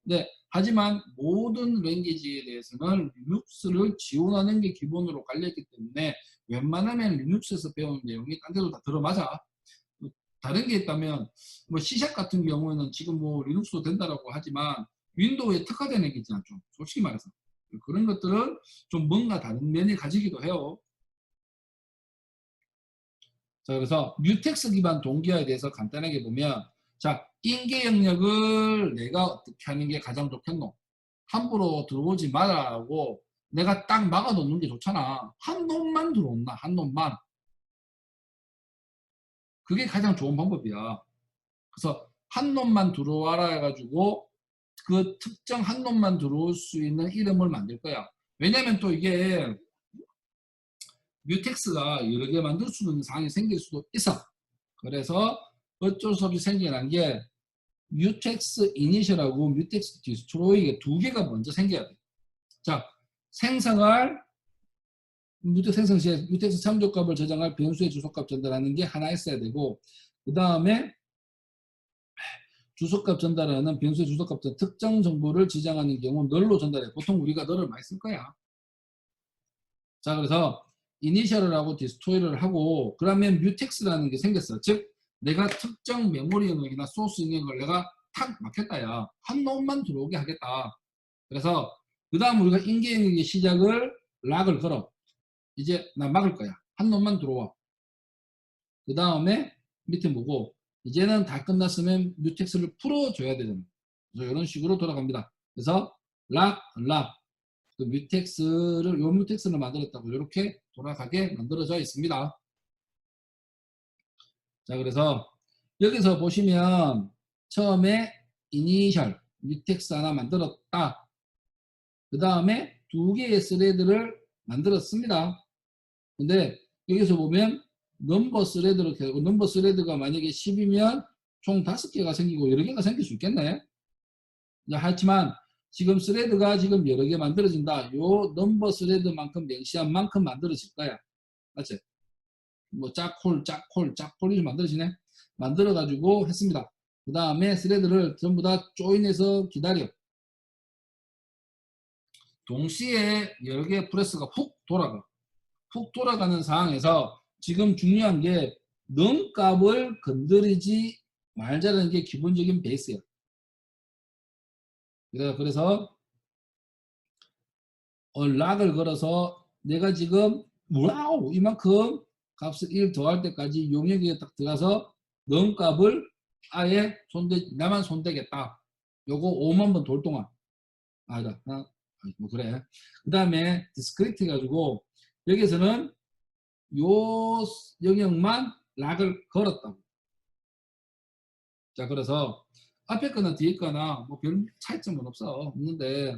네, 하지만 모든 랭귀지에 대해서는 리눅스를 지원하는 게 기본으로 깔려있기 때문에 웬만하면 리눅스에서 배운 내용이 딴 데도 다 들어맞아. 다른 게 있다면 뭐 C# 같은 경우에는 지금 뭐 리눅스도 된다라고 하지만 윈도우에 특화된 랭귀지는 좀 솔직히 말해서 그런 것들은 좀 뭔가 다른 면을 가지기도 해요. 자, 그래서 뮤텍스 기반 동기화에 대해서 간단하게 보면 자, 인계 영역을 내가 어떻게 하는 게 가장 좋겠노? 함부로 들어오지 말라고 내가 딱 막아놓는 게 좋잖아. 한 놈만 들어온다. 한 놈만. 그게 가장 좋은 방법이야. 그래서 한 놈만 들어와라 해가지고 그 특정 한 놈만 들어올 수 있는 이름을 만들 거야. 왜냐면 또 이게 뮤텍스가 여러 개 만들 수 있는 상황이 생길 수도 있어. 그래서 어쩔 수 없이 생겨난 게 뮤텍스 이니셜하고 뮤텍스 디스트로이 두 개가 먼저 생겨야 돼. 자, 생성할 뮤텍스 생성 시에 뮤텍스 참조값을 저장할 변수의 주소값 전달하는 게 하나 있어야 되고 그 다음에 주소값 전달하는 변수의 주소값 특정 정보를 지정하는 경우 널로 전달해. 보통 우리가 널을 많이 쓸 거야. 자, 그래서 이니셜을 하고 디스토이를 하고 그러면 뮤텍스라는 게 생겼어. 즉 내가 특정 메모리 영역이나 소스 영역을 내가 탁 막혔다야. 한 놈만 들어오게 하겠다. 그래서 그 다음 우리가 인계 영역의 시작을 락을 걸어. 이제 나 막을 거야. 한 놈만 들어와. 그 다음에 밑에 뭐고 이제는 다 끝났으면 뮤텍스를 풀어줘야 되잖아요. 그래서 이런 식으로 돌아갑니다. 그래서 락, 락, 그 뮤텍스를 요 뮤텍스를 만들었다고 이렇게 돌아가게 만들어져 있습니다. 자, 그래서 여기서 보시면 처음에 이니셜 뮤텍스 하나 만들었다. 그 다음에 두 개의 스레드를 만들었습니다. 근데 여기서 보면 넘버 스레드로 넘버 스레드가 만약에 10이면 총 5개가 생기고 여러 개가 생길 수 있겠네. 하지만 지금 스레드가 지금 여러 개 만들어진다. 요 넘버 스레드만큼 명시한 만큼 만들어질 거야. 맞지? 뭐 짝콜, 짝콜, 짝콜이 만들어지네. 만들어가지고 했습니다. 그 다음에 스레드를 전부 다 조인해서 기다려. 동시에 여러 개의 프레스가 훅 돌아가. 훅 돌아가는 상황에서 지금 중요한 게 넘 값을 건드리지 말자는 게 기본적인 베이스야. 그래서 락을 걸어서 내가 지금 와우 이만큼 값을 1 더할 때까지 용역에 딱 들어가서 넘 값을 아예 나만 손대겠다. 요거 5만 번 돌 동안 아니다. 뭐 그래. 그 다음에 디스크리트 해가지고 여기서는 요 영역만 락을 걸었다고. 자, 그래서 앞에 거나 뒤에 거나 뭐 별 차이점은 없는데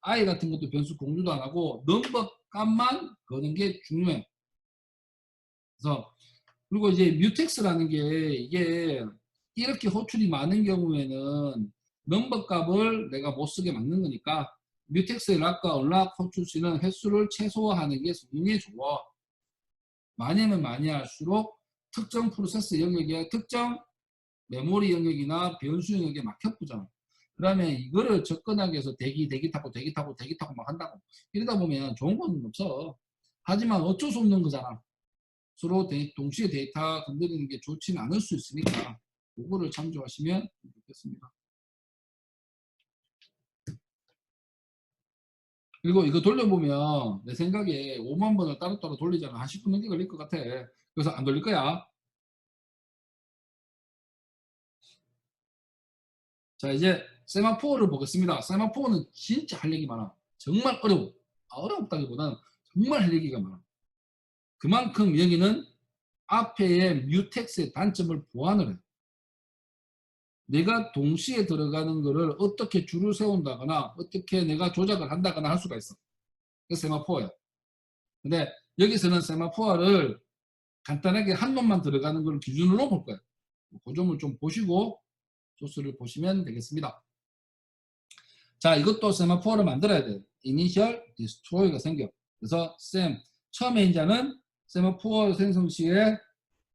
i 같은 것도 변수 공유도 안 하고 넘버 값만 거는 게 중요해. 그래서 그리고 이제 뮤텍스라는 게 이게 이렇게 호출이 많은 경우에는 넘버 값을 내가 못 쓰게 막는 거니까 뮤텍스의 락과 언락 호출 수 있는 횟수를 최소화하는 게 성능이 좋아. 많이면 많이 할수록 특정 프로세스 영역에 특정 메모리 영역이나 변수 영역에 막혀보잖아. 그러면 이거를 접근하기 위해서 대기 타고 막 한다고. 이러다 보면 좋은 건 없어. 하지만 어쩔 수 없는 거잖아. 서로 동시에 데이터 건드리는 게 좋지는 않을 수 있으니까 그거를 참조하시면 좋겠습니다. 그리고 이거 돌려보면 내 생각에 5만 번을 따로따로 돌리자면 한 10분 넘게 걸릴 것 같아. 그래서 안 돌릴 거야. 자, 이제 세마포어를 보겠습니다. 세마포어는 진짜 할 얘기 많아. 정말 어려워. 어렵다기보다는 정말 할 얘기가 많아. 그만큼 여기는 앞에의 뮤텍스의 단점을 보완을 해. 내가 동시에 들어가는 거를 어떻게 줄을 세운다거나 어떻게 내가 조작을 한다거나 할 수가 있어. 그게 세마포어야. 근데 여기서는 세마포어를 간단하게 한 놈만 들어가는 걸 기준으로 볼 거야. 그 점을 좀 보시고 소스를 보시면 되겠습니다. 자, 이것도 세마포어를 만들어야 돼. 이니셜 디스트로이가 생겨. 그래서 처음에 인자는 세마포어 생성 시에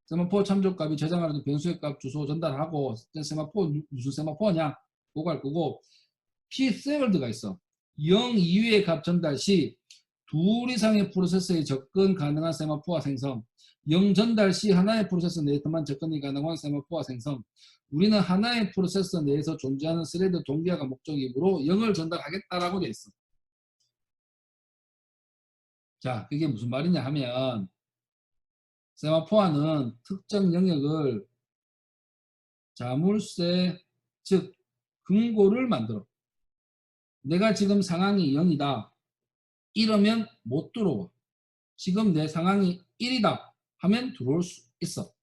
세마포어 참조값이 저장하는 변수의 값 주소 전달하고 세마포어 무슨 세마포어냐 그거 할 거고 P3가 있어. 0 이후의 값 전달 시 둘 이상의 프로세서에 접근 가능한 세마포어 생성 0 전달 시 하나의 프로세서 내에서만 접근이 가능한 세마포어 생성 우리는 하나의 프로세서 내에서 존재하는 스레드 동기화가 목적이므로 0을 전달하겠다라고 되어 있어. 자, 그게 무슨 말이냐 하면 세마포어는 특정 영역을 자물쇠 즉 금고를 만들어. 내가 지금 상황이 0이다. 이러면 못 들어와. 지금 내 상황이 1이다 하면 들어올 수 있어.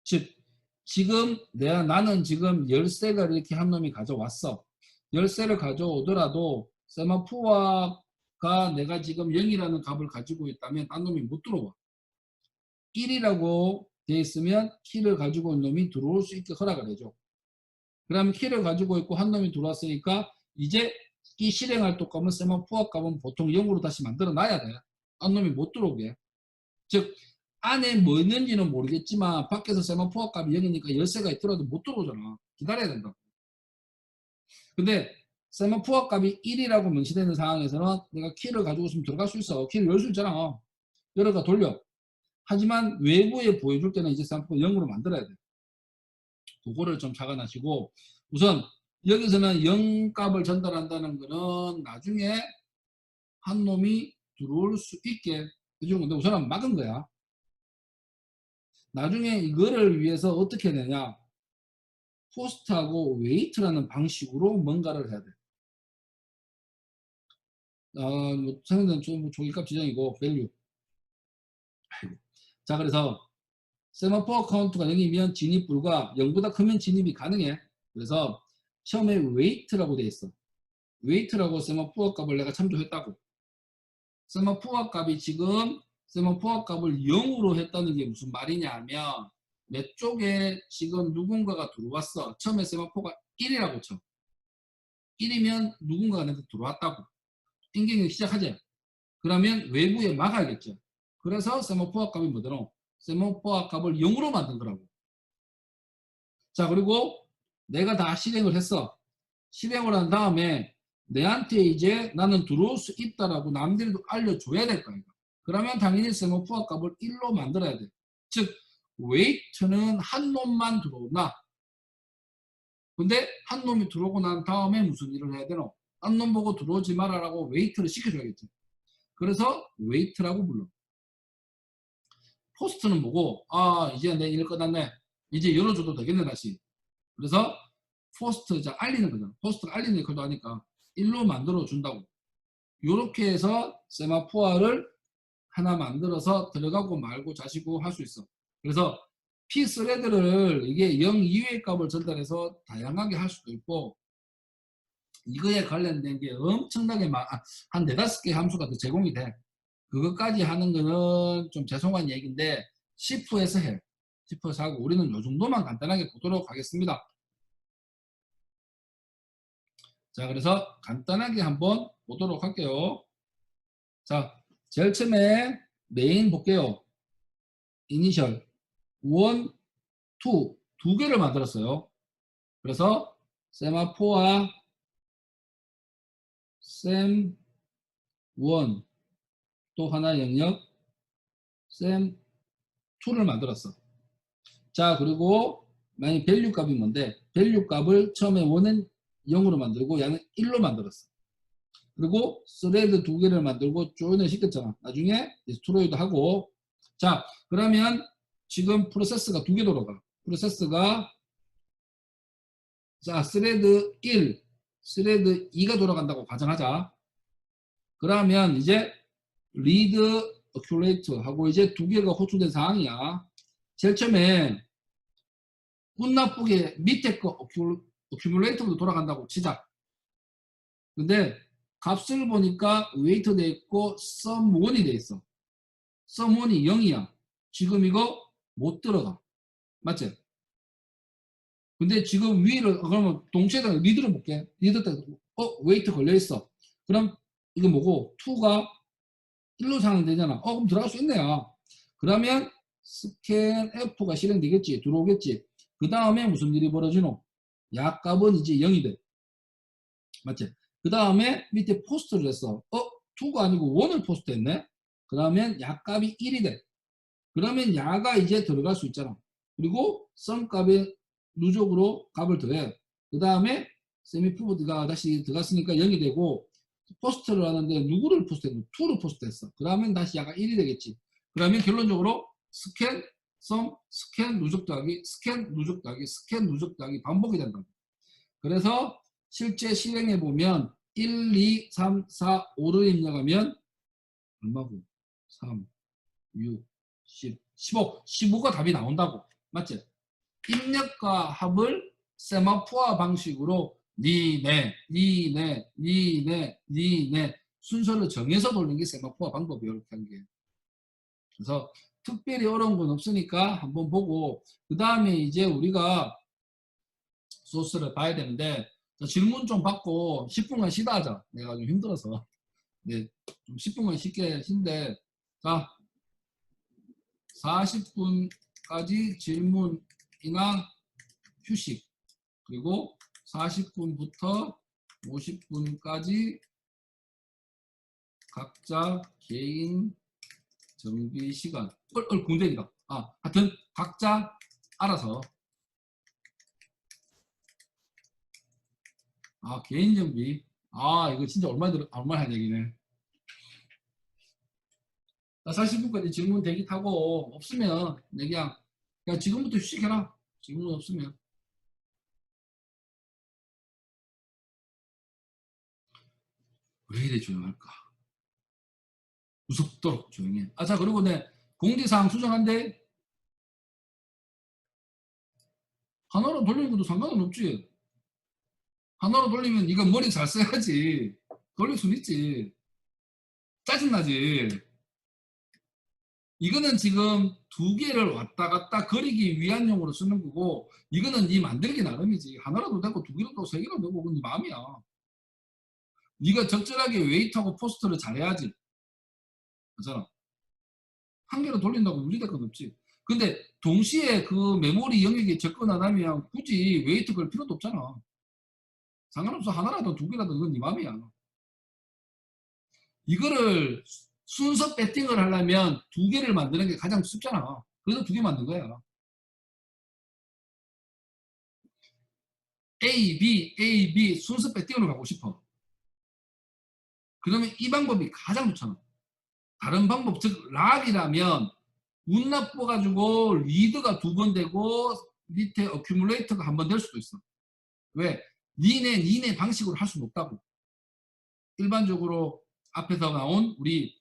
즉 지금 나는 지금 열쇠를 이렇게 한 놈이 가져왔어. 열쇠를 가져오더라도 세마포어가 내가 지금 0이라는 값을 가지고 있다면 한 놈이 못 들어와. 1이라고 돼 있으면 키를 가지고 있는 놈이 들어올 수 있게 허락을 해줘. 그러면 키를 가지고 있고 한 놈이 들어왔으니까 이제 이 실행할 동값은 세마포어 값은 보통 0으로 다시 만들어 놔야 돼. 한 놈이 못 들어오게. 즉 안에 뭐 있는지는 모르겠지만 밖에서 세마포어 값이 0이니까 열쇠가 있더라도 못 들어오잖아. 기다려야 된다. 근데 세마포어 값이 1이라고 명시되는 상황에서는 내가 키를 가지고 있으면 들어갈 수 있어. 키를 열 수 있잖아. 열어가 돌려. 하지만 외부에 보여줄 때는 이제 세마포어 0으로 만들어야 돼. 그거를 좀 착안하시고 우선 여기서는 0 값을 전달한다는 거는 나중에 한 놈이 들어올 수 있게 해주는 건데 우선은 막은 거야. 나중에 이거를 위해서 어떻게 되냐? 포스트하고 웨이트라는 방식으로 뭔가를 해야 돼. 뭐 상대는 좀 조기값 지정이고 밸류. 자, 그래서 세마포어 카운트가 0이면 진입 불가, 0보다 크면 진입이 가능해. 그래서 처음에 웨이트라고 돼 있어. 웨이트라고 세마포어 값을 내가 참조했다고. 세마포어 값이 지금 세마포어 값을 0으로 했다는 게 무슨 말이냐 하면 내 쪽에 지금 누군가가 들어왔어. 처음에 세마포가 1이라고 쳐. 1이면 누군가가 내한테 들어왔다고. 인경이 시작하지. 그러면 외부에 막아야겠죠. 그래서 세마포어 값이 뭐더러? 세마포어 값을 0으로 만든 거라고. 자, 그리고 내가 다 실행을 했어. 실행을 한 다음에 내한테 이제 나는 들어올 수 있다라고 남들도 알려줘야 될 거야. 그러면 당연히 세마포어 값을 1로 만들어야 돼. 즉, 웨이트는 한 놈만 들어오나 근데 한 놈이 들어오고 난 다음에 무슨 일을 해야 되노? 딴 놈 보고 들어오지 마라라고 웨이트를 시켜줘야겠지. 그래서 웨이트라고 불러. 포스트는 뭐고 이제 내 일 끝났네. 이제 열어줘도 되겠네 다시. 그래서 포스트 알리는 거잖아. 포스트를 알리는 역할도 하니까 1로 만들어 준다고. 요렇게 해서 세마포어를 하나 만들어서 들어가고 말고 자시고 할 수 있어. 그래서 P스레드를 이게 0 이외의 값을 전달해서 다양하게 할 수도 있고 이거에 관련된 게 엄청나게 한 4-5개 함수가 더 제공이 돼. 그것까지 하는 거는 좀 죄송한 얘기인데 시프에서 해. 시프에서 하고 우리는 요 정도만 간단하게 보도록 하겠습니다. 자, 그래서 간단하게 한번 보도록 할게요. 자, 제일 처음에 메인 볼게요. 이니셜 1, 2, 두 개를 만들었어요. 그래서 세마포와 셈1 또 하나 영역 셈2를 만들었어. 자, 그리고 만약 밸류 값이 뭔데 밸류 값을 처음에 1은 0으로 만들고 얘는 1로 만들었어. 그리고 스레드 두 개를 만들고 조인을 시켰잖아. 나중에 디스트로이드 하고 자, 그러면 지금 프로세스가 두 개 돌아가. 프로세스가 자, 스레드 1, 스레드 2가 돌아간다고 가정하자. 그러면 이제 리드 어큐레이트 하고 이제 두 개가 호출된 상황이야. 제일 처음에 운 나쁘게 밑에 거 어큐뮬레이터로 돌아간다고 치자. 근데 값을 보니까 웨이트 돼 있고 sum1이 돼 있어. sum1이 0이야. 지금 이거 못 들어가. 맞지? 근데 지금 위를 그러면 동시에다가 리드를 볼게. 리드 때 웨이트 걸려 있어. 그럼 이거 뭐고 2가 1로 상황되잖아. 그럼 들어갈 수 있네요. 그러면 스캔 F가 실행되겠지. 들어오겠지. 그 다음에 무슨 일이 벌어지노? 약값은 이제 0이 돼. 맞지? 그 다음에 밑에 포스트를 했어. 2가 아니고 1을 포스트 했네? 그러면 약값이 1이 돼. 그러면 야가 이제 들어갈 수 있잖아. 그리고 썸값에 누적으로 값을 더해. 그 다음에 세미프로드가 다시 들어갔으니까 0이 되고 포스트를 하는데 누구를 포스트했노? 2를 포스트했어. 그러면 다시 야가 1이 되겠지. 그러면 결론적으로 스캔, 썸, 스캔, 누적 더하기, 스캔, 누적 더하기, 스캔, 누적 더하기 반복이 된다. 그래서 실제 실행해 보면 1, 2, 3, 4, 5를 입력하면 얼마고? 3, 6, 10, 15. 15가 답이 나온다고. 맞지? 입력과 합을 세마포어 방식으로 니네, 니네, 니네, 니네 순서를 정해서 돌리는 게 세마포어 방법이에요. 이렇게 하는 게. 그래서 특별히 어려운 건 없으니까 한번 보고 그 다음에 이제 우리가 소스를 봐야 되는데 질문 좀 받고 10분간 쉬다 하자. 내가 좀 힘들어서. 네, 좀 10분간 쉽게 쉰데 자 40분까지 질문이나 휴식 그리고 40분부터 50분까지 각자 개인 정비 시간 공대이다. 하여튼 각자 알아서 개인 정비 이거 진짜 얼마 한 얘기네. 40분까지 질문 대기 타고 없으면 그냥 야, 지금부터 휴식해라. 질문 없으면. 왜 이래 조용할까? 무섭도록 조용해. 아, 자, 그리고 내 공지사항 수정한대. 하나로 돌리는 것도 상관은 없지. 하나로 돌리면 이거 머리 잘 써야지. 돌릴 순 있지. 짜증나지. 이거는 지금 두 개를 왔다 갔다 거리기 위한 용으로 쓰는 거고, 이거는 네 만들기 나름이지. 하나라도 되고 두 개라도 세 개라도 되고 그건 네 마음이야. 네가 적절하게 웨이트하고 포스트를 잘해야지. 그렇잖아. 한 개로 돌린다고 유리될 건 없지. 근데 동시에 그 메모리 영역에 접근 안 하면 굳이 웨이트 걸 필요도 없잖아. 상관없어. 하나라도 두 개라도 그건 네 마음이야. 이거를 순서 배팅을 하려면 두 개를 만드는 게 가장 쉽잖아. 그래서 두 개 만든 거야. A, B, A, B 순서 배팅으로 가고 싶어. 그러면 이 방법이 가장 좋잖아. 다른 방법, 즉 락이라면 운 나빠가지고 리드가 두 번 되고 밑에 어큐뮬레이터가 한 번 될 수도 있어. 왜? 니네 방식으로 할 수는 없다고. 일반적으로 앞에서 나온 우리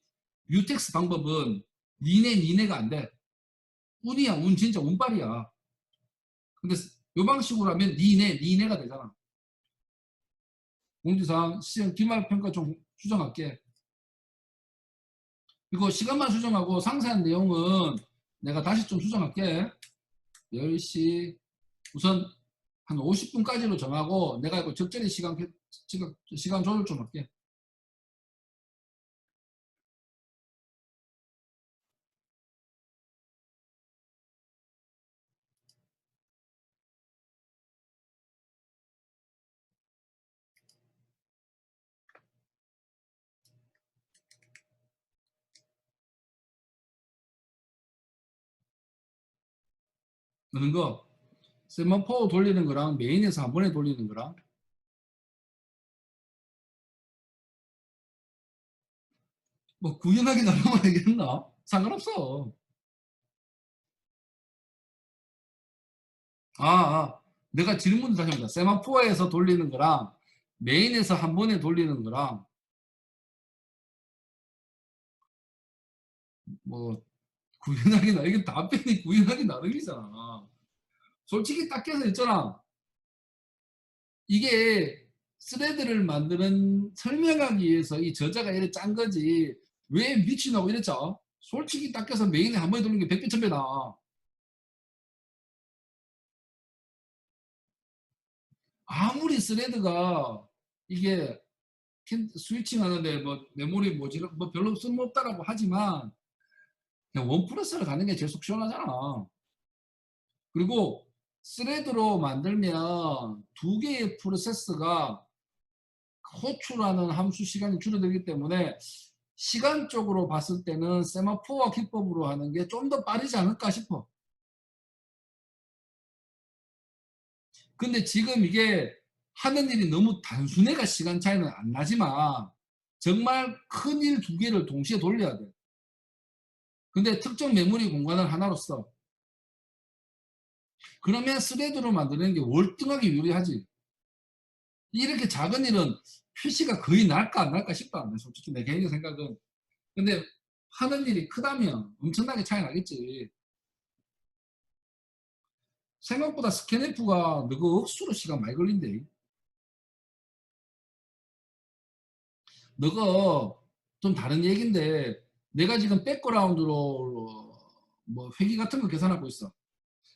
뮤텍스 방법은 니네가 안 돼. 운이야, 운 진짜 운빨이야. 근데 이 방식으로 하면 니네가 되잖아. 공지사항 시험 기말 평가 좀 수정할게. 이거 시간만 수정하고 상세한 내용은 내가 다시 좀 수정할게. 10시 우선 한 50분까지로 정하고 내가 이거 적절히 시간 조절 좀 할게. 그런 거 세마포 돌리는 거랑 메인에서 한 번에 돌리는 거랑 뭐 구현하기 나름은 되겠나? 상관없어. 내가 질문을 다시 합니다. 세마포에서 돌리는 거랑 메인에서 한 번에 돌리는 거랑 뭐 구현하기 나 이게 답변이 구현하기 나름이잖아. 솔직히 딱 해서 있잖아. 이게 스레드를 만드는 설명하기 위해서 이 저자가 이래 짠 거지. 왜 미친하고 이랬죠? 솔직히 딱 해서 메인에 한 번에 돌리는 게 100배 1000배다. 아무리 스레드가 이게 스위칭 하는데 뭐 메모리 뭐지 뭐 별로 쓸모없다라고 하지만 그냥 원 플러스를 가는 게 제일 속 시원하잖아. 그리고 스레드로 만들면 두 개의 프로세스가 호출하는 함수 시간이 줄어들기 때문에 시간적으로 봤을 때는 세마포어 기법으로 하는 게 좀 더 빠르지 않을까 싶어. 근데 지금 이게 하는 일이 너무 단순해가 시간 차이는 안 나지만 정말 큰 일 두 개를 동시에 돌려야 돼. 근데 특정 메모리 공간을 하나로 써. 그러면 스레드로 만드는 게 월등하게 유리하지. 이렇게 작은 일은 PC가 거의 날까 안 날까 싶다. 솔직히 내 개인의 생각은. 근데 하는 일이 크다면 엄청나게 차이 나겠지. 생각보다 스캔F가 너가 억수로 시간 많이 걸린대. 너가 좀 다른 얘기인데 내가 지금 백그라운드로 뭐 회기 같은 거 계산하고 있어.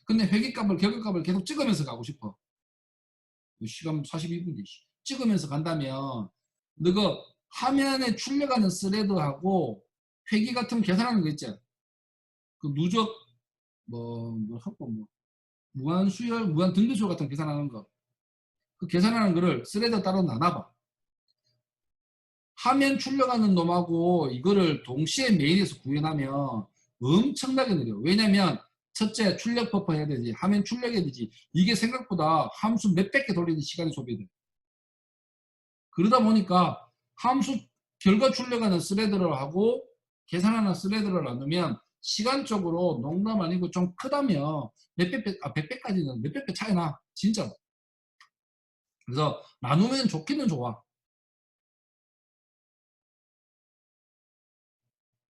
근데 회기값을 결과값을 계속 찍으면서 가고 싶어. 시간 42분인데 찍으면서 간다면 너가 화면에 출력하는 스레드하고 회기 같은 거 계산하는 거 있지. 그 누적 뭐 무한 수열, 무한 등비수 같은 거 계산하는 거. 그 계산하는 거를 스레드 따로 나눠봐. 화면 출력하는 놈하고 이거를 동시에 메인에서 구현하면 엄청나게 느려. 왜냐면 첫째 출력 버퍼 해야 되지. 화면 출력해야 되지. 이게 생각보다 함수 몇백 개 돌리는 시간이 소비돼. 그러다 보니까 함수 결과 출력하는 스레드를 하고 계산하는 스레드를 나누면 시간적으로 농담 아니고 좀 크다면 몇백 배, 100배까지는 몇백 배 차이 나. 진짜로. 그래서 나누면 좋기는 좋아.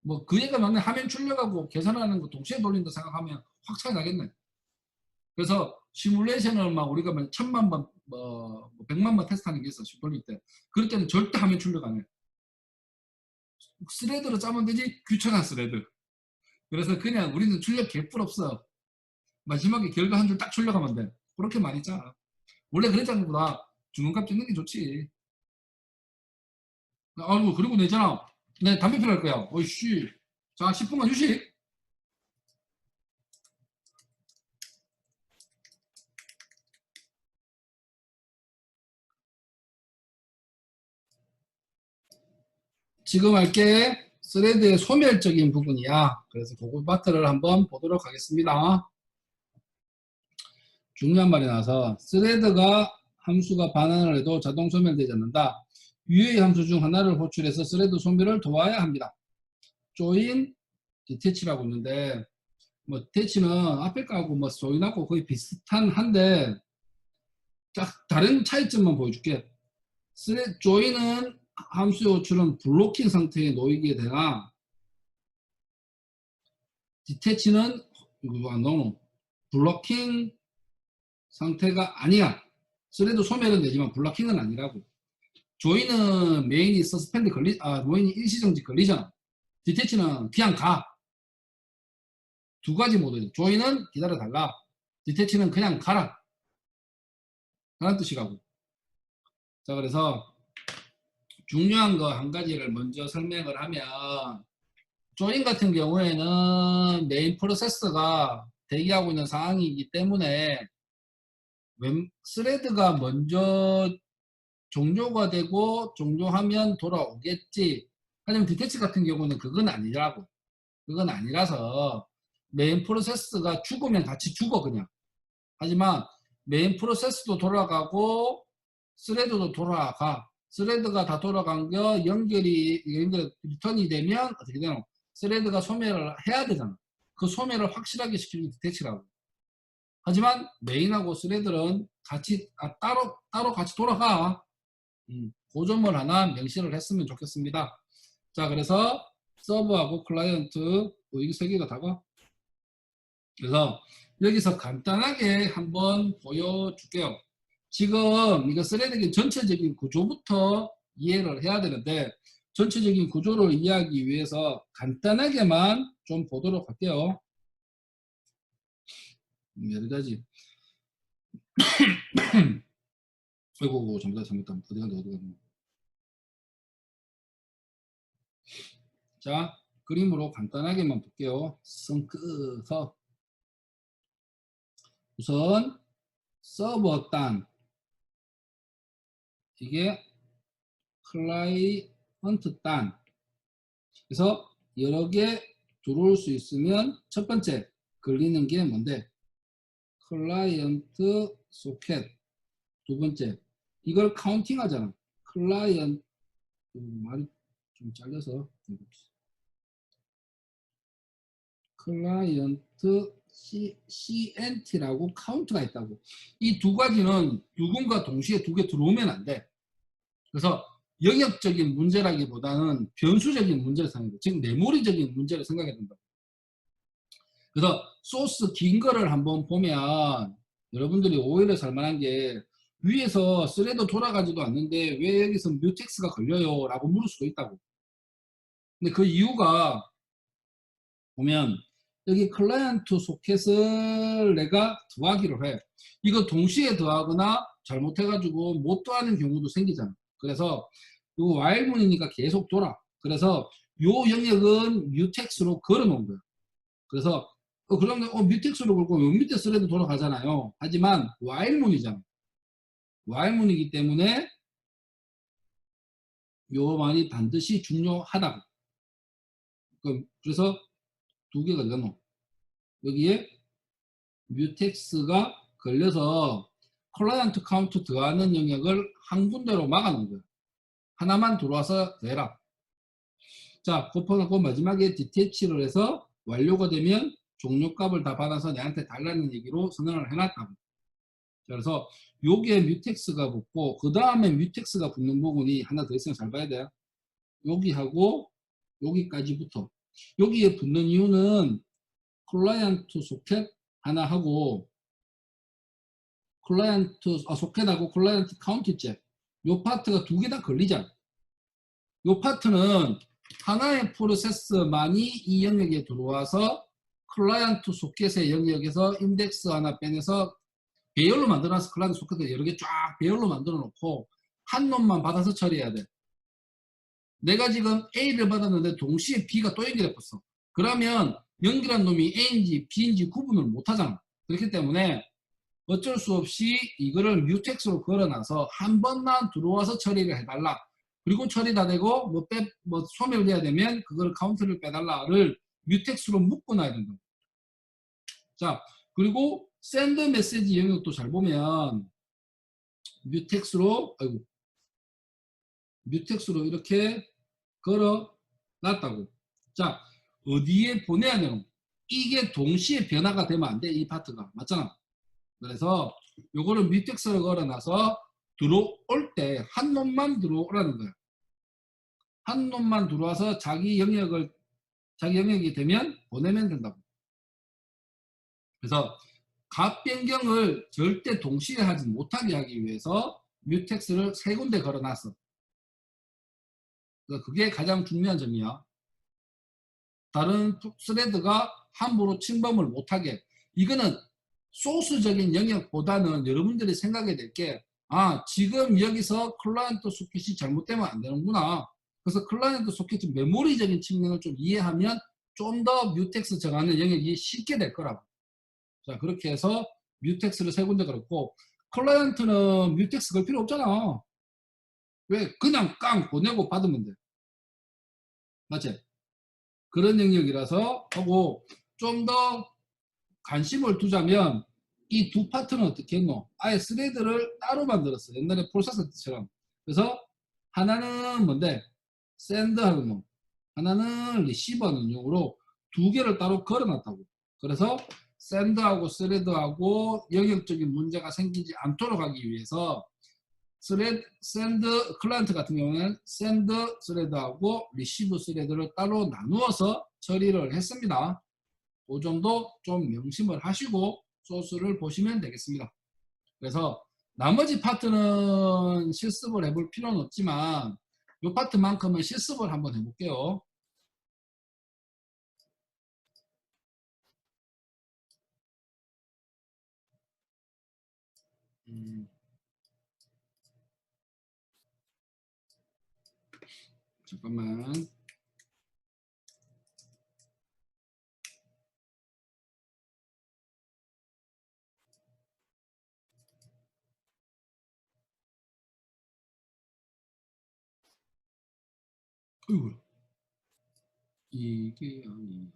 뭐 그 얘기가 맞네. 화면 출력하고 계산하는 거 동시에 돌린다 생각하면 확 차이 나겠네. 그래서 시뮬레이션을 막 우리가 막 1000만 번, 뭐 100만 번 테스트하는 게 있어. 돌릴 때. 그럴 때는 절대 화면 출력 안 해. 스레드로 짜면 되지 귀찮아 스레드. 그래서 그냥 우리는 출력 개뿔 없어. 마지막에 결과 한 줄 딱 출력하면 돼. 그렇게 많이 짜. 원래 그랬잖아. 보다 중간값 찍는 게 좋지. 아이고 그리고 내잖아. 내 담배 필요할 거야. 어이씨. 자 10분간 휴식. 지금 할게 스레드의 소멸적인 부분이야. 그래서 그거 파트를 한번 보도록 하겠습니다. 중요한 말이 나와서 스레드가 함수가 반환을 해도 자동 소멸되지 않는다. 유의 함수 중 하나를 호출해서 스레드 소멸을 도와야 합니다. 조인 디태치라고 있는데 뭐 디태치는 앞에 거하고 뭐 조인하고 거의 비슷한 한데 딱 다른 차이점만 보여줄게. 조인은 함수의 호출은 블로킹 상태에 놓이게 되나 디태치는 이거 안 나오노 블로킹 상태가 아니야. 스레드 소멸은 되지만 블로킹은 아니라고. 조인은 메인이 서스펜드 메인이 일시정지 걸리잖아. 디태치는 그냥 가. 두 가지 모델. 조인은 기다려달라. 디태치는 그냥 가라. 그런 뜻이라고. 자, 그래서 중요한 거 한 가지를 먼저 설명을 하면 조인 같은 경우에는 메인 프로세서가 대기하고 있는 상황이기 때문에 스레드가 먼저 종료가 되고 종료하면 돌아오겠지. 하지만 디태치 같은 경우는 그건 아니라고. 그건 아니라서 메인 프로세스가 죽으면 같이 죽어 그냥. 하지만 메인 프로세스도 돌아가고 스레드도 돌아가. 스레드가 다 돌아간 거 연결이 리턴이 되면 어떻게 되노? 스레드가 소멸을 해야 되잖아. 그 소멸을 확실하게 시키는 게 디태치라고. 하지만 메인하고 스레드는 같이 따로 같이 돌아가. 그 점을 하나 명시를 했으면 좋겠습니다. 자, 그래서 서버하고 클라이언트 이게 세 개가 다가. 그래서 여기서 간단하게 한번 보여줄게요. 지금 이거 스레드의 전체적인 구조부터 이해를 해야 되는데 전체적인 구조를 이해하기 위해서 간단하게만 좀 보도록 할게요. 여러 가지. 아이고, 잘못다. 어디 간다. 자, 그림으로 간단하게만 볼게요. 선 끄서 우선 서버 단 이게 클라이언트 단 그래서 여러 개 들어올 수 있으면 첫 번째 걸리는 게 뭔데? 클라이언트 소켓. 두 번째 이걸 카운팅 하잖아. 클라이언트 말이 좀 잘려서 클라이언트 CNT라고 카운트가 있다고. 이 두 가지는 누군가 동시에 두 개 들어오면 안 돼. 그래서 영역적인 문제라기보다는 변수적인 문제를 생각해. 즉 메모리적인 문제를 생각해야 된다. 그래서 소스 긴 거를 한번 보면 여러분들이 오해를 살 만한 게 위에서 스레드 돌아가지도 않는데 왜 여기서 뮤텍스가 걸려요? 라고 물을 수도 있다고. 근데 그 이유가 보면 여기 클라이언트 소켓을 내가 더하기로 해. 이거 동시에 더하거나 잘못해가지고 못 더하는 경우도 생기잖아. 그래서 이거 while 문이니까 계속 돌아. 그래서 요 영역은 뮤텍스로 걸어 놓은 거야. 그래서 그러면 뮤텍스로 걸고 요 밑에 스레드 돌아가잖아요. 하지만 while 문이잖아. while 문이기 때문에 요 말이 반드시 중요하다고. 그래서 두 개가 되노. 여기에 뮤텍스가 걸려서 클라이언트 카운트 더하는 영역을 한 군데로 막아놓은 거예요. 하나만 들어와서 내라. 자, 곱하고 마지막에 디태치를 해서 완료가 되면 종료값을 다 받아서 내한테 달라는 얘기로 선언을 해놨다고. 그래서 요게 뮤텍스가 붙고 그 다음에 뮤텍스가 붙는 부분이 하나 더 있으면 잘 봐야 돼요. 여기하고 여기까지부터 여기에 붙는 이유는 클라이언트 소켓 하나 하고 소켓하고 클라이언트 카운트 잭 요 파트가 두 개 다 걸리잖아. 요 파트는 하나의 프로세스만이 이 영역에 들어와서 클라이언트 소켓의 영역에서 인덱스 하나 빼내서 배열로 만들어놔서 클라이언트 소켓을 여러 개 쫙 배열로 만들어 놓고 한 놈만 받아서 처리해야 돼. 내가 지금 A를 받았는데 동시에 B가 또 연결해 봤어. 그러면 연결한 놈이 A인지 B인지 구분을 못 하잖아. 그렇기 때문에 어쩔 수 없이 이거를 뮤텍스로 걸어놔서 한 번만 들어와서 처리를 해달라. 그리고 처리 다 되고 소멸돼야 되면 그걸 카운트를 빼달라를 뮤텍스로 묶어놔야 된다. 자, 그리고 샌드 메시지 영역도 잘 보면 뮤텍스로 이렇게 걸어 놨다고. 자, 어디에 보내야 되노? 이게 동시에 변화가 되면 안 돼. 이 파트가. 맞잖아. 그래서 요거를 뮤텍스로 걸어놔서 들어올 때 한 놈만 들어오라는 거야. 한 놈만 들어와서 자기 영역이 되면 보내면 된다고. 그래서 값 변경을 절대 동시에 하지 못하게 하기 위해서 뮤텍스를 세 군데 걸어놨어. 그게 가장 중요한 점이야. 다른 스레드가 함부로 침범을 못하게. 이거는 소스적인 영역보다는 여러분들이 생각해야 될 게, 지금 여기서 클라이언트 소켓이 잘못되면 안 되는구나. 그래서 클라이언트 소켓의 메모리적인 측면을 좀 이해하면 좀 더 뮤텍스 정하는 영역이 쉽게 될 거라고. 자, 그렇게 해서 뮤텍스를 세 군데 걸었고, 클라이언트는 뮤텍스 걸 필요 없잖아. 왜? 그냥 깡 보내고 받으면 돼. 맞지? 그런 영역이라서 하고, 좀 더 관심을 두자면 이 두 파트는 어떻게 했노? 아예 스레드를 따로 만들었어. 옛날에 프로세서처럼. 그래서 하나는 뭔데? 샌드하는 놈. 하나는 리시버는 용으로 두 개를 따로 걸어놨다고. 그래서 샌드하고 스레드하고 영역적인 문제가 생기지 않도록 하기 위해서 샌드 클라이언트 같은 경우는 샌드 스레드하고 리시브 스레드를 따로 나누어서 처리를 했습니다. 그 정도 좀 명심을 하시고 소스를 보시면 되겠습니다. 그래서 나머지 파트는 실습을 해볼 필요는 없지만 이 파트만큼은 실습을 한번 해볼게요. 잠깐만. 어이구, 이게 아니야.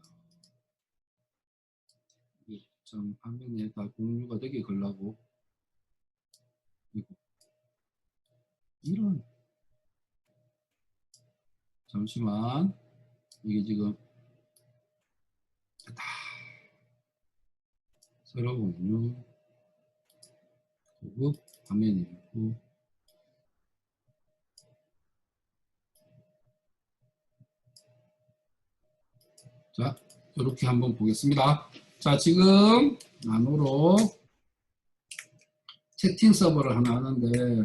참 화면에 다 공유가 되게 걸라고. 이런. 잠시만. 이게 지금 다 새로 공유. 고급 화면이 있고. 자, 이렇게 한번 보겠습니다. 자, 지금 나노로 채팅 서버를 하나 하는데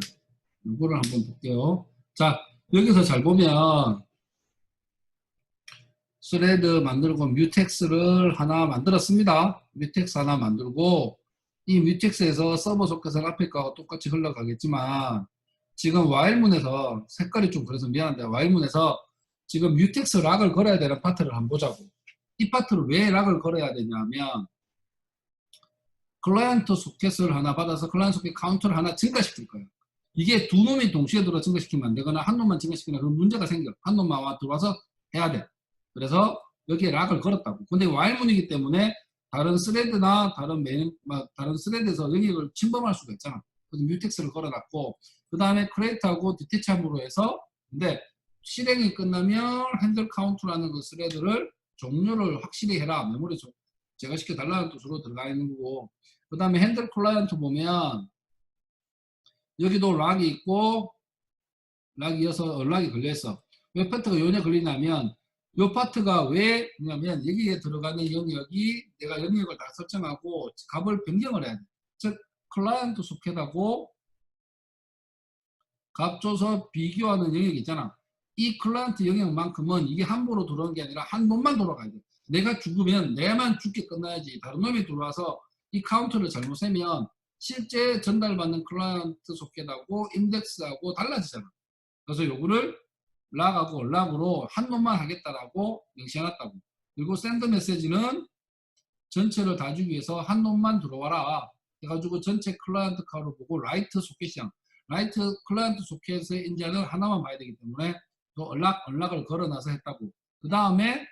이거를 한번 볼게요. 자, 여기서 잘 보면 스레드 만들고 뮤텍스를 하나 만들었습니다. 뮤텍스 하나 만들고 이 뮤텍스에서 서버 소켓을 앞에 거하고 똑같이 흘러가겠지만 지금 와일문에서 색깔이 좀 그래서 미안한데 와일문에서 지금 뮤텍스 락을 걸어야 되는 파트를 한번 보자고. 이 파트를 왜 락을 걸어야 되냐면 클라이언트 소켓을 하나 받아서 클라이언트 소켓 카운트를 하나 증가시킬 거예요. 이게 두 놈이 동시에 들어 증가시키면 안 되거나 한 놈만 증가시키면 그런 문제가 생겨. 한 놈만 들어와서 해야 돼. 그래서 여기에 락을 걸었다고. 근데 와일문이기 때문에 다른 스레드나 다른 스레드에서 영역을 침범할 수가 있잖아. 그래서 뮤텍스를 걸어놨고 그 다음에 크레이트하고 디테치함으로 해서 근데 실행이 끝나면 핸들 카운트라는 그 스레드를 종류를 확실히 해라. 메모리 제가 시켜달라는 뜻으로 들어가 있는 거고. 그 다음에 핸들 클라이언트 보면 여기도 락이 있고 락이 이어서 락이 걸려있어. 왜 파트가 요냐 걸리냐면 요 파트가 왜 그러냐면 여기에 들어가는 영역이 내가 영역을 다 설정하고 값을 변경을 해야 돼. 즉 클라이언트 소켓하고 값 줘서 비교하는 영역이 있잖아. 이 클라이언트 영역만큼은 이게 함부로 들어오는 게 아니라 한 놈만 돌아가야 돼. 내가 죽으면 내만 죽게 끝나야지. 다른 놈이 들어와서 이 카운트를 잘못 세면 실제 전달받는 클라이언트 소켓하고 인덱스하고 달라지잖아. 그래서 요거를 락하고 락으로 한 놈만 하겠다라고 명시해놨다고. 그리고 샌드 메시지는 전체를 다 주기 위해서 한 놈만 들어와라 해가지고 전체 클라이언트 카우를 보고 라이트 소켓이야. 라이트 클라이언트 소켓의 인자는 하나만 봐야 되기 때문에 또 언락을 걸어놔서 했다고. 그 다음에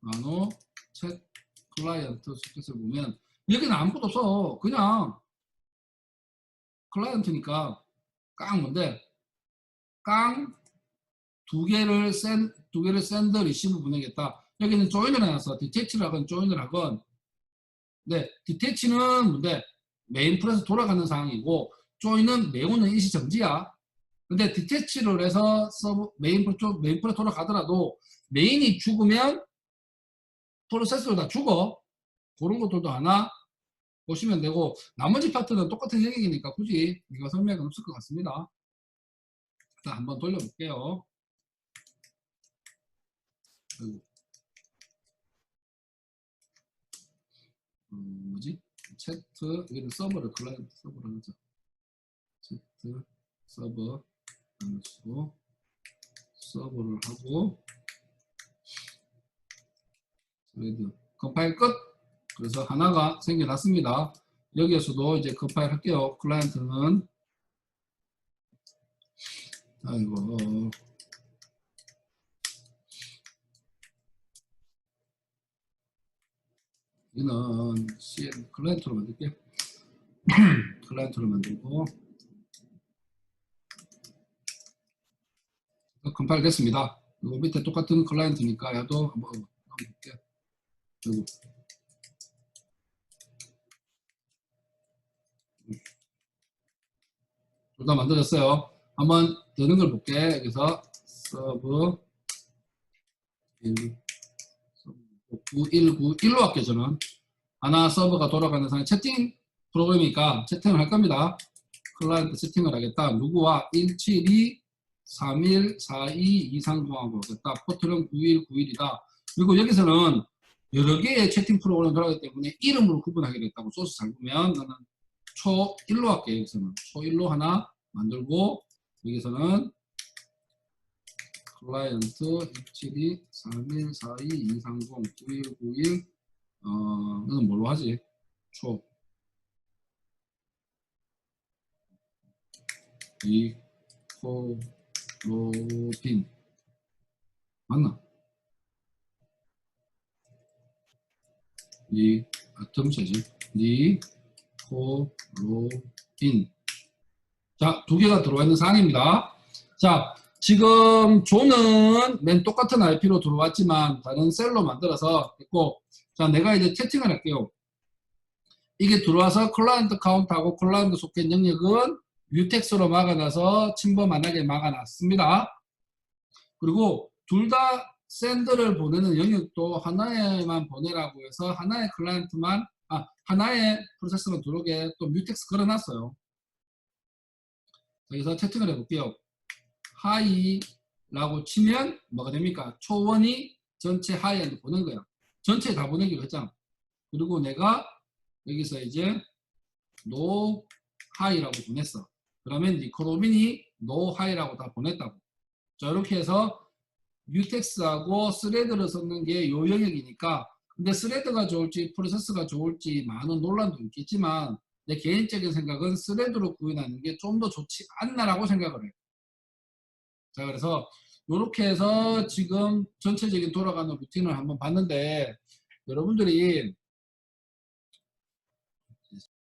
나노 챗 클라이언트 소켓을 보면 여기는 아무것도 없어. 그냥 클라이언트니까 깡 뭔데? 깡 두 개를 샌드 리시브 보내겠다. 여기는 조인을 해놨어. 디테치를 하건 조인을 하건. 네, 디테치는 뭔데? 메인 풀에서 돌아가는 상황이고 조인은 메우는 일시정지야. 근데 디테치를 해서 메인 풀에 돌아가더라도 메인이 죽으면 프로세스로 다 죽어. 그런 것들도 하나 보시면 되고 나머지 파트는 똑같은 영역이니까 굳이 이거 설명은 없을 것 같습니다. 자, 한번 돌려볼게요. 뭐지? 채트 여기는 서버를 클라이언트 서버를 하자. 채트 서버 쓰고 서버를 하고 스레드 컴파일 끝. 그래서 하나가 생겨났습니다. 여기에서도 이제 컴파일 할게요. 클라이언트는 아이고 이는 CL 클라이언트로 만들게. 클라이언트로 만들고 컴파일 됐습니다. 그리고 밑에 똑같은 클라이언트니까 야도 한번 볼게. 그리고 둘 다 만들었어요. 한번 되는 걸 볼게. 여기서 서브 9191로 할게요. 저는 하나 서버가 돌아가는 상황 채팅 프로그램이니까 채팅을 할 겁니다. 클라이언트 채팅을 하겠다. 누구와 172314223공하고 하겠다. 포트는 9191이다. 그리고 여기서는 여러 개의 채팅 프로그램이 돌아가기 때문에 이름으로 구분하기로 했다고. 소스 잘 보면 나는 초1로 할게요. 여기서는 초1로 하나 만들고 여기서는 클라이언트 172314223091191 이건 뭘로 하지? 초 리코로빈 맞나? 점체지 리코로빈. 자, 두 개가 들어와 있는 사항입니다. 자, 지금 조는 맨 똑같은 IP로 들어왔지만 다른 셀로 만들어서 했고, 자, 내가 이제 채팅을 할게요. 이게 들어와서 클라이언트 카운트하고 클라이언트 소켓 영역은 뮤텍스로 막아놔서 침범 안 하게 막아놨습니다. 그리고 둘 다 샌드를 보내는 영역도 하나에만 보내라고 해서 하나의 클라이언트만, 하나의 프로세스만 들어오게 또 뮤텍스 걸어놨어요. 여기서 채팅을 해볼게요. 하이라고 치면 뭐가 됩니까? 초원이 전체 하이한테 보낸 거야. 전체 다 보내기로 했잖아. 그리고 내가 여기서 이제 노 하이라고 보냈어. 그러면 니코로빈이 노 하이라고 다 보냈다고. 자, 이렇게 해서 뮤텍스하고 스레드를 썼는 게 요 영역이니까. 근데 스레드가 좋을지 프로세스가 좋을지 많은 논란도 있겠지만 내 개인적인 생각은 스레드로 구현하는 게 좀 더 좋지 않나라고 생각을 해요. 자, 그래서 이렇게 해서 지금 전체적인 돌아가는 루틴을 한번 봤는데 여러분들이